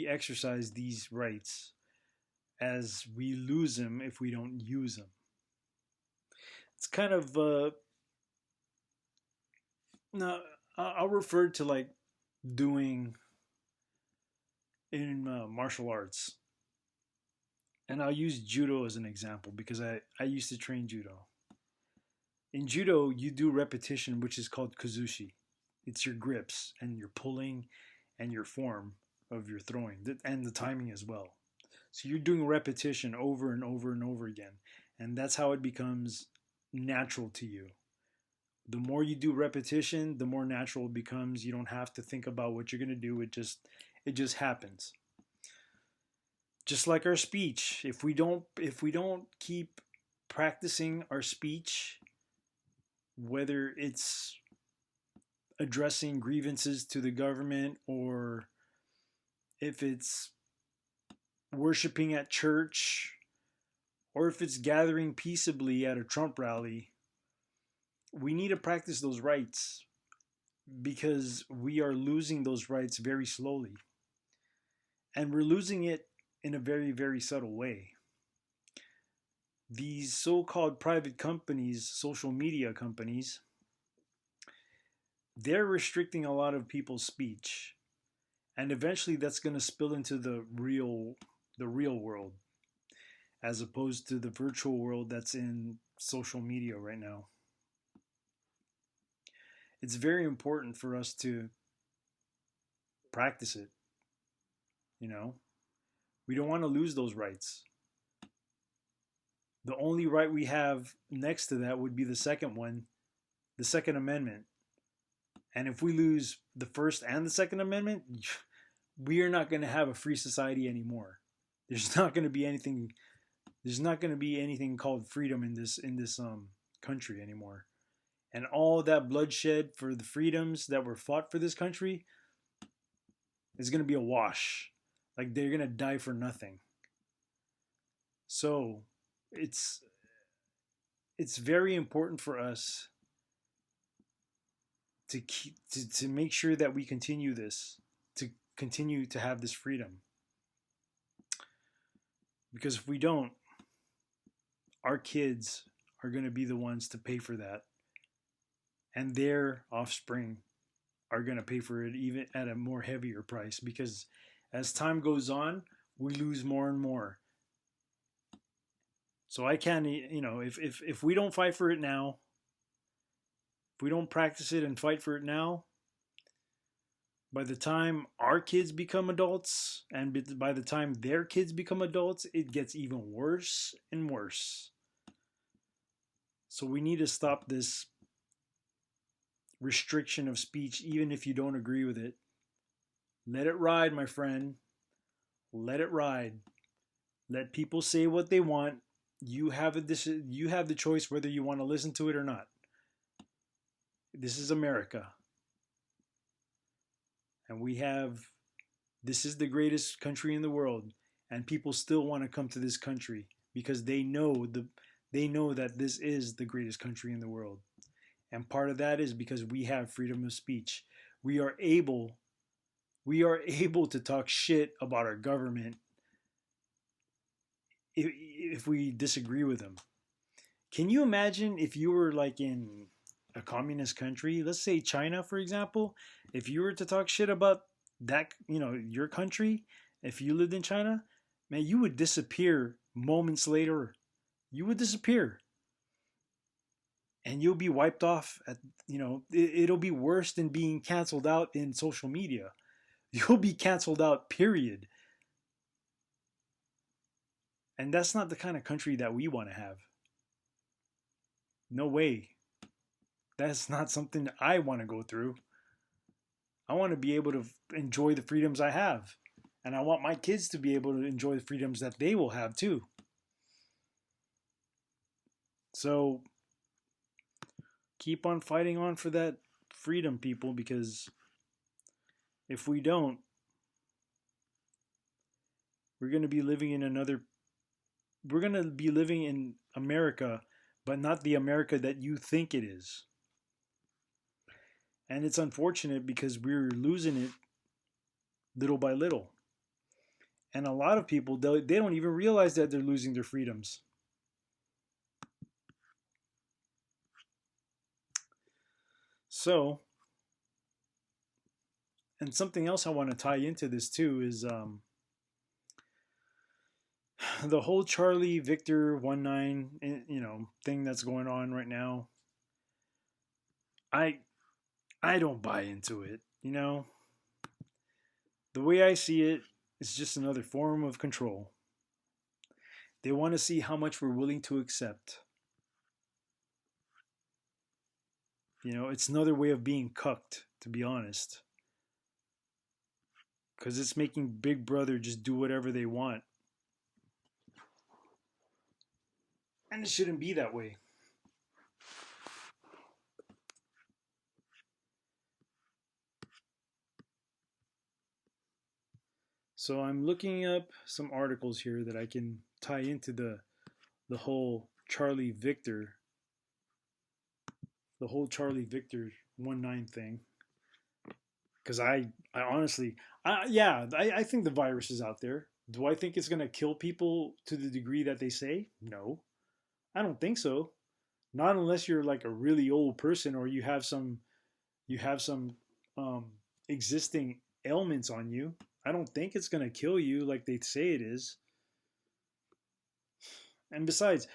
A: exercise these rights, as we lose them if we don't use them. It's kind of now I'll refer to like doing in martial arts, and I'll use judo as an example because I used to train judo. In judo, you do repetition, which is called kazushi. It's your grips and your pulling and your form of your throwing and the timing as well. So you're doing repetition over and over and over again, and that's how it becomes natural to you. The more you do repetition, the more natural it becomes. You don't have to think about what you're going to do. It just happens. Just like our speech, if we don't keep practicing our speech, whether it's addressing grievances to the government, or if it's worshiping at church, or if it's gathering peaceably at a Trump rally, we need to practice those rights, because we are losing those rights very slowly. And we're losing it in a very, very subtle way. These so-called private companies, social media companies, they're restricting a lot of people's speech. And eventually that's going to spill into the real world, as opposed to the virtual world that's in social media right now. it's very important for us to practice it. You know, we don't want to lose those rights. The only right we have next to that would be the second one, the Second Amendment. And if we lose the First and the Second Amendment, we are not going to have a free society anymore. There's not going to be anything. There's not going to be anything called freedom in this country anymore. And all that bloodshed for the freedoms that were fought for this country is going to be a wash. Like they're going to die for nothing. So it's very important for us to make sure that we continue this, to continue to have this freedom. Because if we don't, our kids are going to be the ones to pay for that. And their offspring are going to pay for it even at a more heavier price, because as time goes on, we lose more and more. So I can't, if we don't fight for it now, if we don't practice it and fight for it now, by the time our kids become adults and by the time their kids become adults, it gets even worse and worse. So we need to stop this restriction of speech, even if you don't agree with it. Let it ride, my friend. Let it ride. Let people say what they want. You have the choice whether you want to listen to it or not. This is America. And this is the greatest country in the world, and people still want to come to this country because they know that this is the greatest country in the world. And part of that is because we have freedom of speech. We are able to talk shit about our government if we disagree with them. Can you imagine if you were like in a communist country, let's say China, for example, if you were to talk shit about that, your country, if you lived in China, man, you would disappear moments later. You would disappear. And you'll be wiped off it'll be worse than being canceled out in social media. You'll be canceled out, period. And that's not the kind of country that we want to have. No way. That's not something I want to go through. I want to be able to enjoy the freedoms I have. And I want my kids to be able to enjoy the freedoms that they will have too. So keep on fighting on for that freedom, people, because if we don't, we're going to be living in America, but not the America that you think it is. And it's unfortunate because we're losing it little by little. And a lot of people, they don't even realize that they're losing their freedoms. So, and something else I want to tie into this too is the whole Charlie Victor 19, thing that's going on right now. I don't buy into it, The way I see it, it's just another form of control. They want to see how much we're willing to accept. It's another way of being cucked, to be honest. Because it's making Big Brother just do whatever they want. And it shouldn't be that way. So I'm looking up some articles here that I can tie into the whole Charlie Victor 19 thing. Because I honestly, I think the virus is out there. Do I think it's going to kill people to the degree that they say? No, I don't think so. Not unless you're like a really old person or you have some existing ailments on you. I don't think it's going to kill you like they say it is. And besides,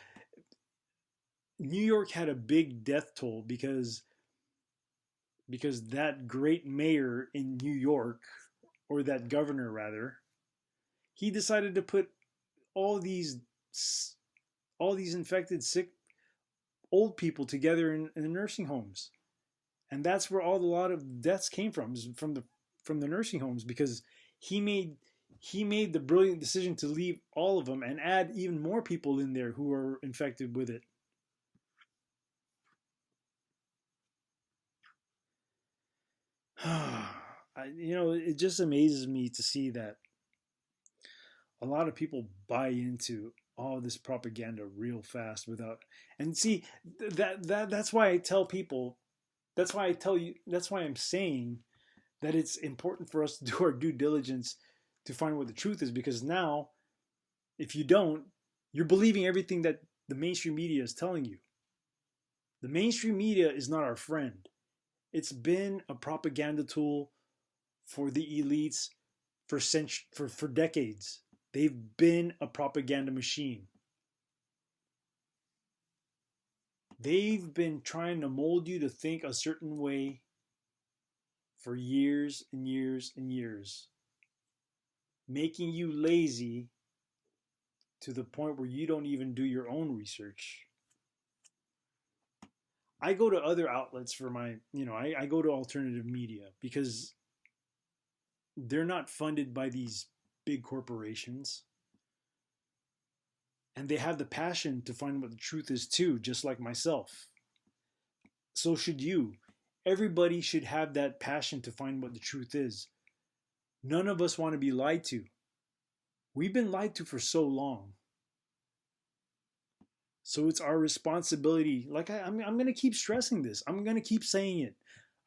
A: New York had a big death toll because because that great mayor in New York, or that governor rather, he decided to put all these all these infected, sick, old people together in the nursing homes, and that's where a lot of deaths came from, is from the nursing homes, because he made he made the brilliant decision to leave all of them and add even more people in there who are infected with it. It just amazes me to see that a lot of people buy into all this propaganda real fast without, and see, that's why I tell people, that's why I tell you, that's why I'm saying that it's important for us to do our due diligence to find what the truth is, because now if you don't, you're believing everything that the mainstream media is telling you. The mainstream media is not our friend. It's been a propaganda tool for the elites for decades. They've been a propaganda machine. They've been trying to mold you to think a certain way for years and years and years, making you lazy to the point where you don't even do your own research. I go to other outlets for I go to alternative media because they're not funded by these big corporations. And they have the passion to find what the truth is too, just like myself. So should you. Everybody should have that passion to find what the truth is. None of us want to be lied to. We've been lied to for so long. So it's our responsibility. Like I'm going to keep stressing this. I'm going to keep saying it.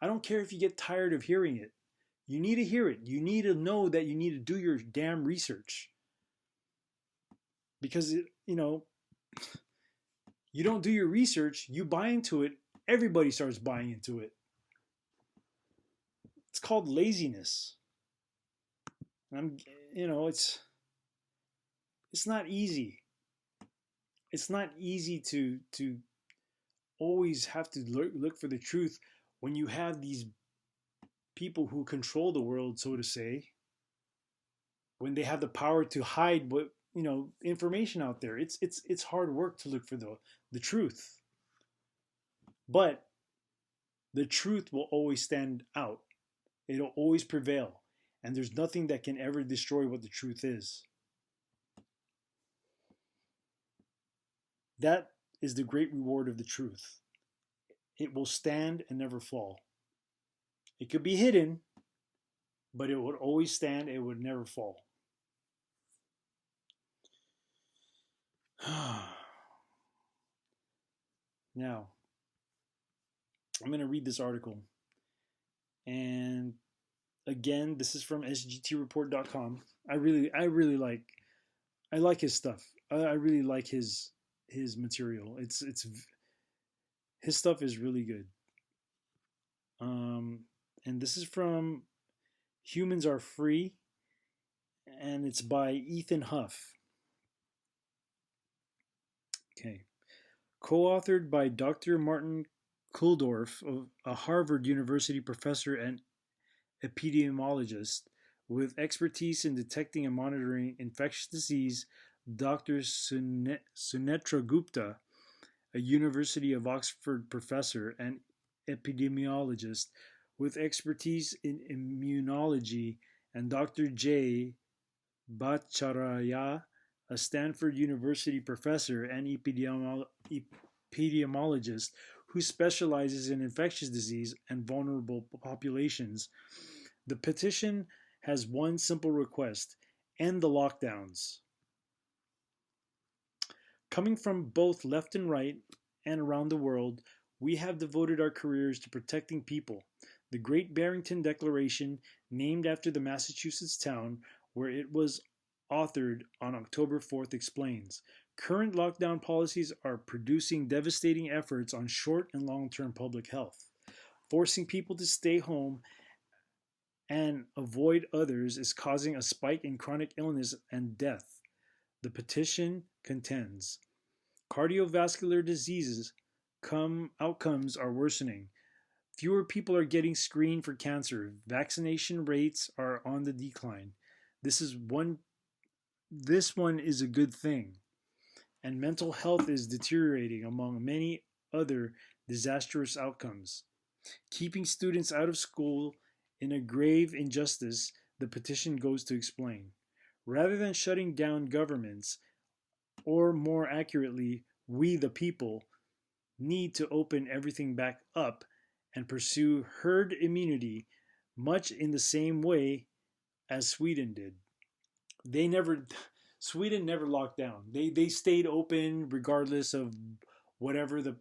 A: I don't care if you get tired of hearing it. You need to hear it. You need to know that you need to do your damn research. Because, you don't do your research, you buy into it, everybody starts buying into it. It's called laziness. And it's not easy. It's not easy to always have to look for the truth when you have these people who control the world, so to say, when they have the power to hide what information out there. It's hard work to look for the truth, but the truth will always stand out. It'll always prevail, and there's nothing that can ever destroy what the truth is. That is the great reward of the truth. It will stand and never fall. It could be hidden, but it would always stand. It would never fall. Now, I'm going to read this article. And again, this is from sgtreport.com. I like his stuff. I really like his material. His stuff is really good. And this is from Humans Are Free, and it's by Ethan Huff. Okay. Co-authored by Dr. Martin Kulldorff, a Harvard University professor and epidemiologist with expertise in detecting and monitoring infectious disease, Dr. Sunetra Gupta, a University of Oxford professor and epidemiologist with expertise in immunology, and Dr. J. Bhattacharya, a Stanford University professor and epidemiologist who specializes in infectious disease and vulnerable populations. The petition has one simple request: end the lockdowns. Coming from both left and right and around the world, we have devoted our careers to protecting people. The Great Barrington Declaration, named after the Massachusetts town where it was authored on October 4th, explains, current lockdown policies are producing devastating efforts on short and long-term public health. Forcing people to stay home and avoid others is causing a spike in chronic illness and death. The petition contends cardiovascular diseases outcomes are worsening. Fewer people are getting screened for cancer. Vaccination rates are on the decline. This is one this one is a good thing. And mental health is deteriorating among many other disastrous outcomes. Keeping students out of school in a grave injustice, the petition goes to explain. Rather than shutting down governments, or more accurately, we the people, need to open everything back up and pursue herd immunity much in the same way as Sweden did. They never Sweden never locked down. They stayed open regardless of whatever the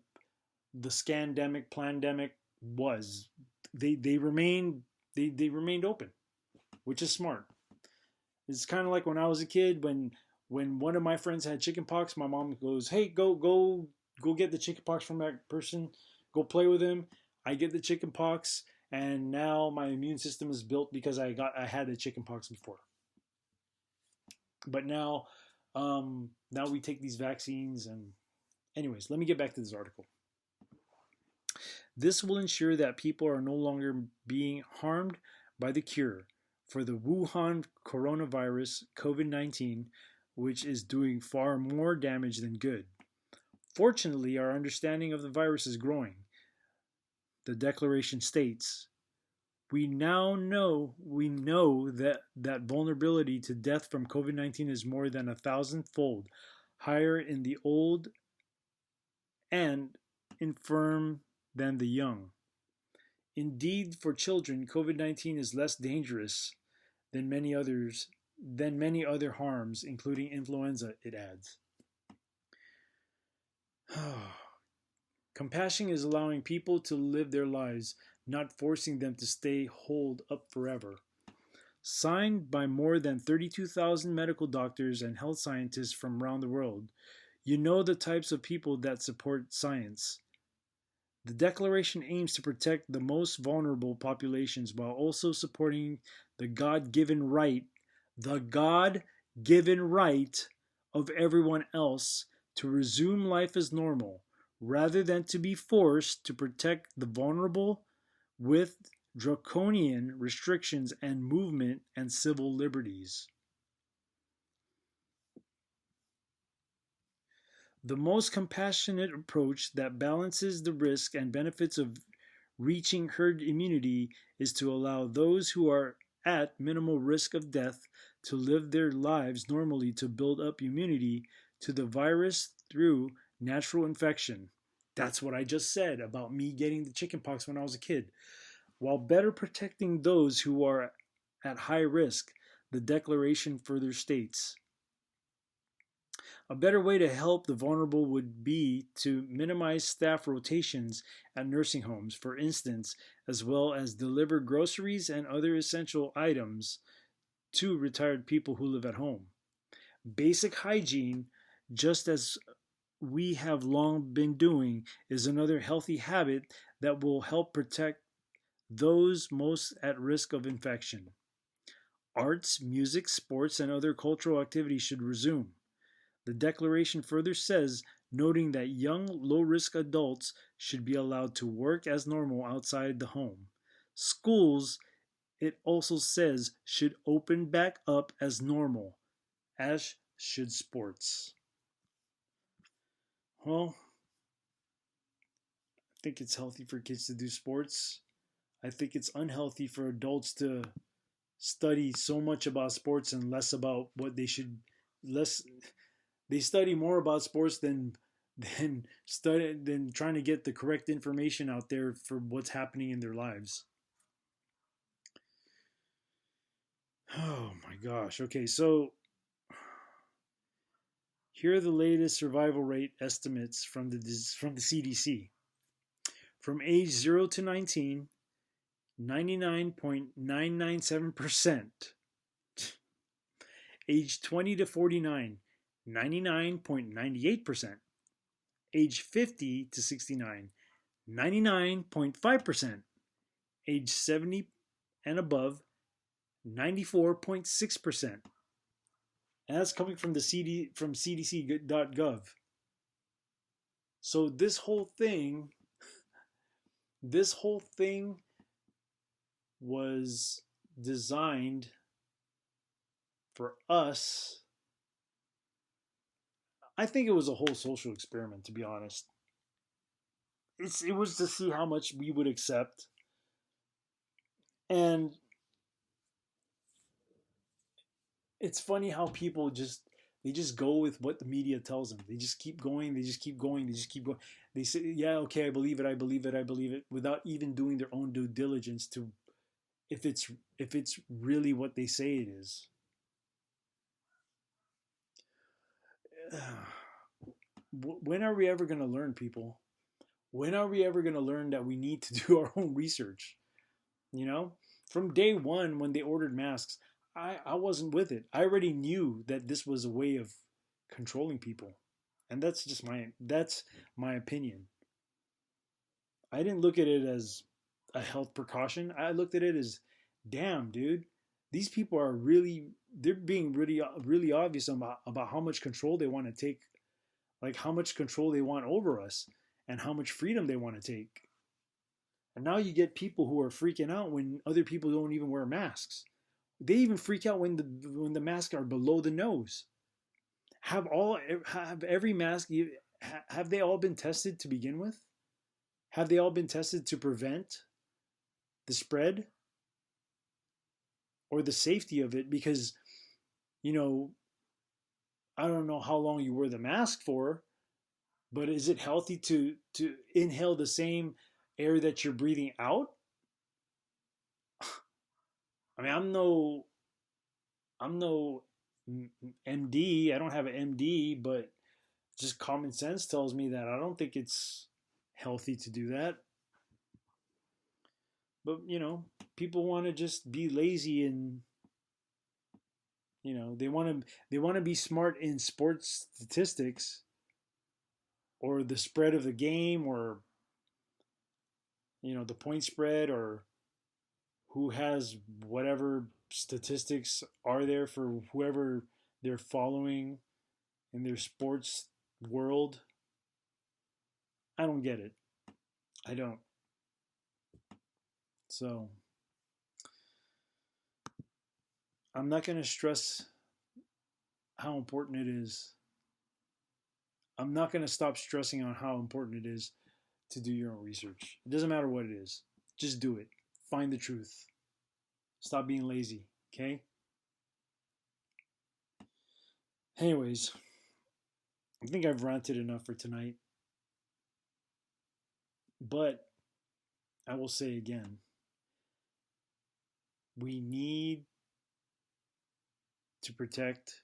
A: scandemic plandemic was. They remained they remained open, which is smart. It's kind of like when I was a kid when one of my friends had chickenpox, my mom goes, "Hey, go get the chickenpox from that person. Go play with him." I get the chickenpox, and now my immune system is built because I had the chickenpox before. But now we take these vaccines, and anyways, let me get back to this article. This will ensure that people are no longer being harmed by the cure for the Wuhan coronavirus COVID-19, which is doing far more damage than good. Fortunately, our understanding of the virus is growing. The declaration states, we know that vulnerability to death from COVID-19 is more than 1,000-fold higher in the old and infirm than the young. Indeed, for children, COVID-19 is less dangerous than many other harms, including influenza, it adds. Compassion is allowing people to live their lives, not forcing them to stay holed up forever. Signed by more than 32,000 medical doctors and health scientists from around the world, you know the types of people that support science. The Declaration aims to protect the most vulnerable populations while also supporting the God-given right of everyone else to resume life as normal, rather than to be forced to protect the vulnerable with draconian restrictions and movement and civil liberties. The most compassionate approach that balances the risk and benefits of reaching herd immunity is to allow those who are at minimal risk of death to live their lives normally to build up immunity to the virus through natural infection. That's what I just said about me getting the chickenpox when I was a kid. While better protecting those who are at high risk, the Declaration further states, a better way to help the vulnerable would be to minimize staff rotations at nursing homes, for instance, as well as deliver groceries and other essential items to retired people who live at home. Basic hygiene, just as we have long been doing, is another healthy habit that will help protect those most at risk of infection. Arts, music, sports, and other cultural activities should resume. The Declaration further says, noting that young, low-risk adults should be allowed to work as normal outside the home. Schools, it also says, should open back up as normal, as should sports. Well, I think it's healthy for kids to do sports. I think it's unhealthy for adults to study so much about sports and less about what they should less they study more about sports than trying to get the correct information out there for what's happening in their lives. Oh my gosh. Okay, so here are the latest survival rate estimates from the CDC. From age 0 to 19, 99.997%. Age 20 to 49, 99.98%. Age 50 to 69, 99.5%. Age 70 and above, 94.6%. And that's coming from the from CDC.gov. So this whole thing This whole thing was designed for us. I think it was a whole social experiment, to be honest. It was to see how much we would accept. And it's funny how people just go with what the media tells them. They just keep going, they just keep going, they just keep going. They say, yeah, okay, I believe it, I believe it, I believe it, without even doing their own due diligence to if it's really what they say it is. When are we ever going to learn, people? When are we ever going to learn that we need to do our own research? You know, from day one when they ordered masks, I wasn't with it. I already knew that this was a way of controlling people, and that's my opinion. I didn't look at it as a health precaution. I looked at it as, damn, dude, these people are they're being really obvious about how much control they want to take, like how much control they want over us, and how much freedom they want to take. And now you get people who are freaking out when other people don't even wear masks. They even freak out when the masks are below the nose. Have every mask, have they all been tested to begin with? Have they all been tested to prevent the spread or the safety of it? Because, you know, I don't know how long you wear the mask for, but is it healthy to inhale the same air that you're breathing out? I mean, I'm no MD. I don't have an MD, but just common sense tells me that I don't think it's healthy to do that. But people want to just be lazy, and they want to be smart in sports statistics or the spread of the game, or the point spread, or who has whatever statistics are there for whoever they're following in their sports world. I don't get it. I don't. So I'm not going to stress how important it is. I'm not going to stop stressing on how important it is to do your own research. It doesn't matter what it is. Just do it. Find the truth. Stop being lazy, okay? Anyways, I think I've ranted enough for tonight. But I will say again, we need to protect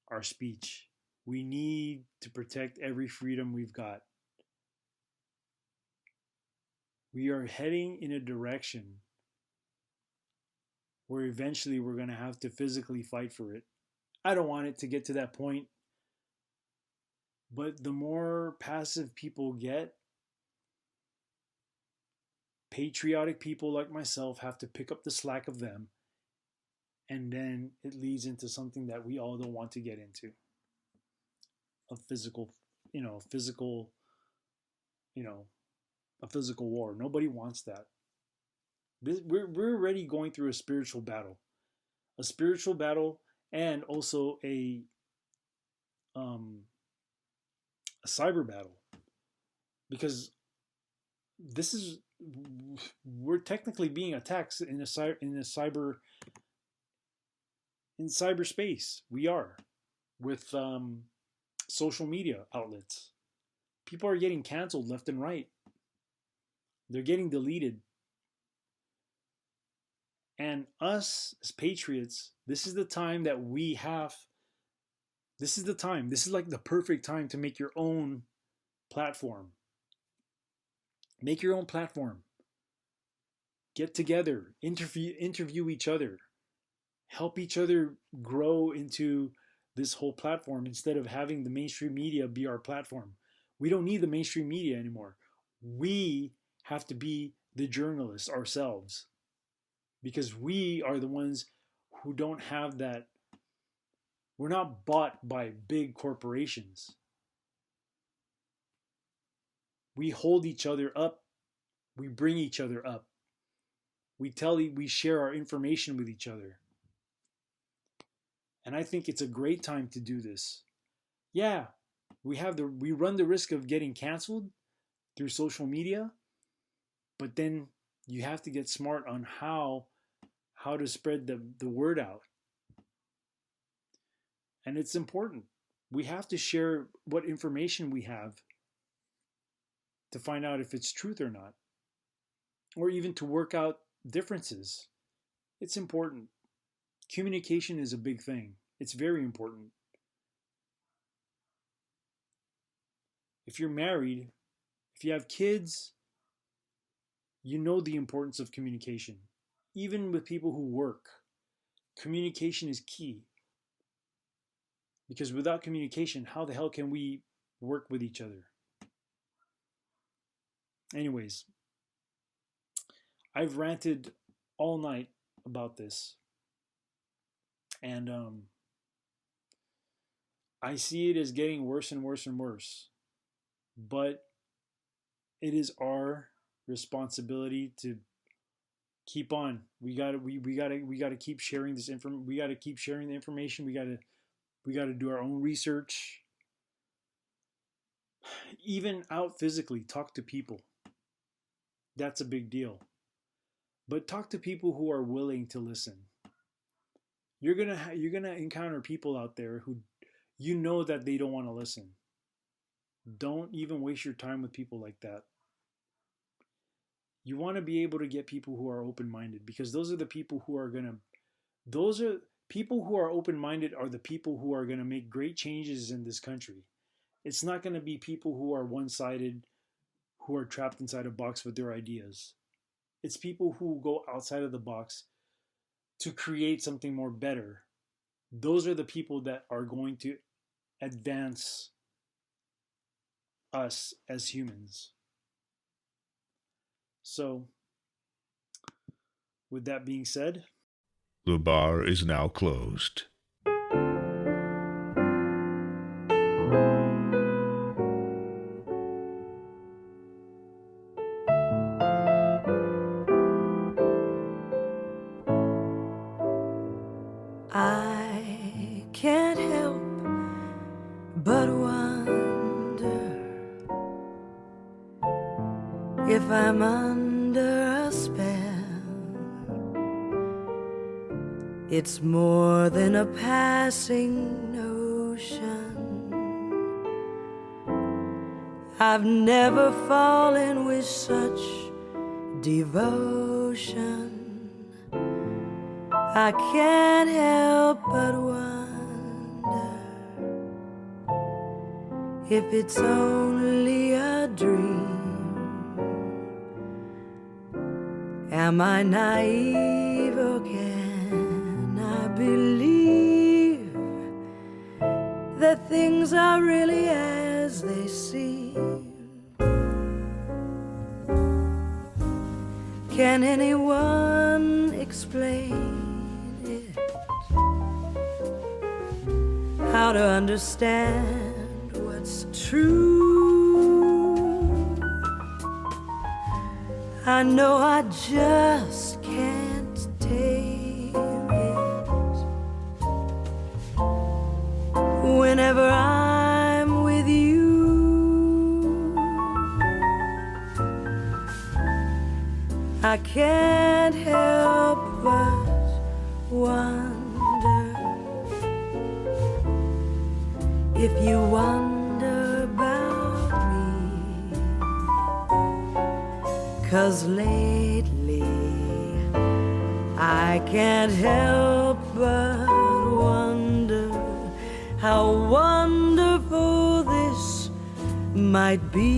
A: our speech. We need to protect every freedom we've got. We are heading in a direction where eventually we're going to have to physically fight for it. I don't want it to get to that point, but the more passive people get, patriotic people like myself have to pick up the slack of them, and then it leads into something that we all don't want to get into. A physical, physical, a physical war. Nobody wants that. We're already going through a spiritual battle, and also a cyber battle, because this is we're technically being attacked in cyberspace. We are with social media outlets. People are getting canceled left and right. They're getting deleted. And us as patriots, this is the time that we have. This is the time. This is like the perfect time to make your own platform. Make your own platform. Get together, interview each other, help each other grow into this whole platform instead of having the mainstream media be our platform. We don't need the mainstream media anymore. We have to be the journalists ourselves, because we are the ones who don't have that. We're not bought by big corporations. We hold each other up We bring each other up. We share our information with each other. And I think it's a great time to do this. Yeah, we run the risk of getting canceled through social media, but then you have to get smart on how to spread the word out. And it's important. We have to share what information we have to find out if it's truth or not, or even to work out differences. It's important. Communication is a big thing. It's very important. If you're married, if you have kids, you know the importance of communication. Even with people who work, communication is key. Because without communication, how the hell can we work with each other? Anyways, I've ranted all night about this. And I see it as getting worse and worse and worse. But it is our responsibility to keep on. We gotta keep sharing this information. We gotta keep sharing the information. We gotta do our own research. Even out physically, talk to people. That's a big deal. But talk to people who are willing to listen. You're gonna encounter people out there who you know that they don't want to listen. Don't even waste your time with people like that. You want to be able to get people who are open-minded, because those are the people who are open-minded are the people who are going to make great changes in this country. It's not going to be people who are one-sided, who are trapped inside a box with their ideas. It's people who go outside of the box to create something more better. Those are the people that are going to advance us as humans. So, with that being said,
B: the bar is now closed.
C: I can't help but wonder if I'm under a spell. It's more than a passing notion. I've never fallen with such devotion. I can't help but wonder if it's only a dream. Am I naive or can I believe that things are really as they seem? Can anyone explain how to understand what's true? I know I just can't tame it. Whenever I'm with you, I can't help but wonder if you wonder about me. 'Cause lately I can't help but wonder how wonderful this might be.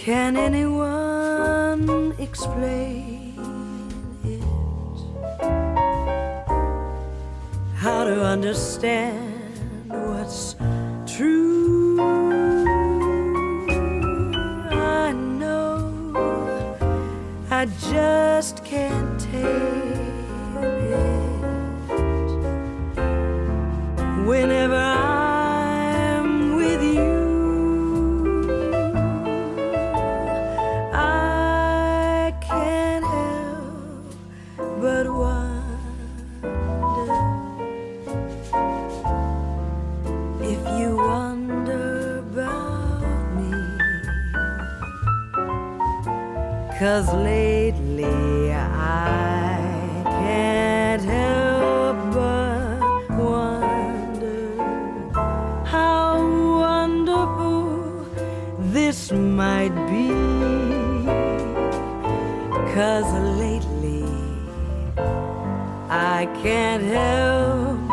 C: Can anyone explain it? How to understand what's true? I know I just can't take it. Whenever I'm with you, I can't help but wonder if you wonder about me. 'Cause lately I can't help but wonder how wonderful this might be. 'Cause lately I can't help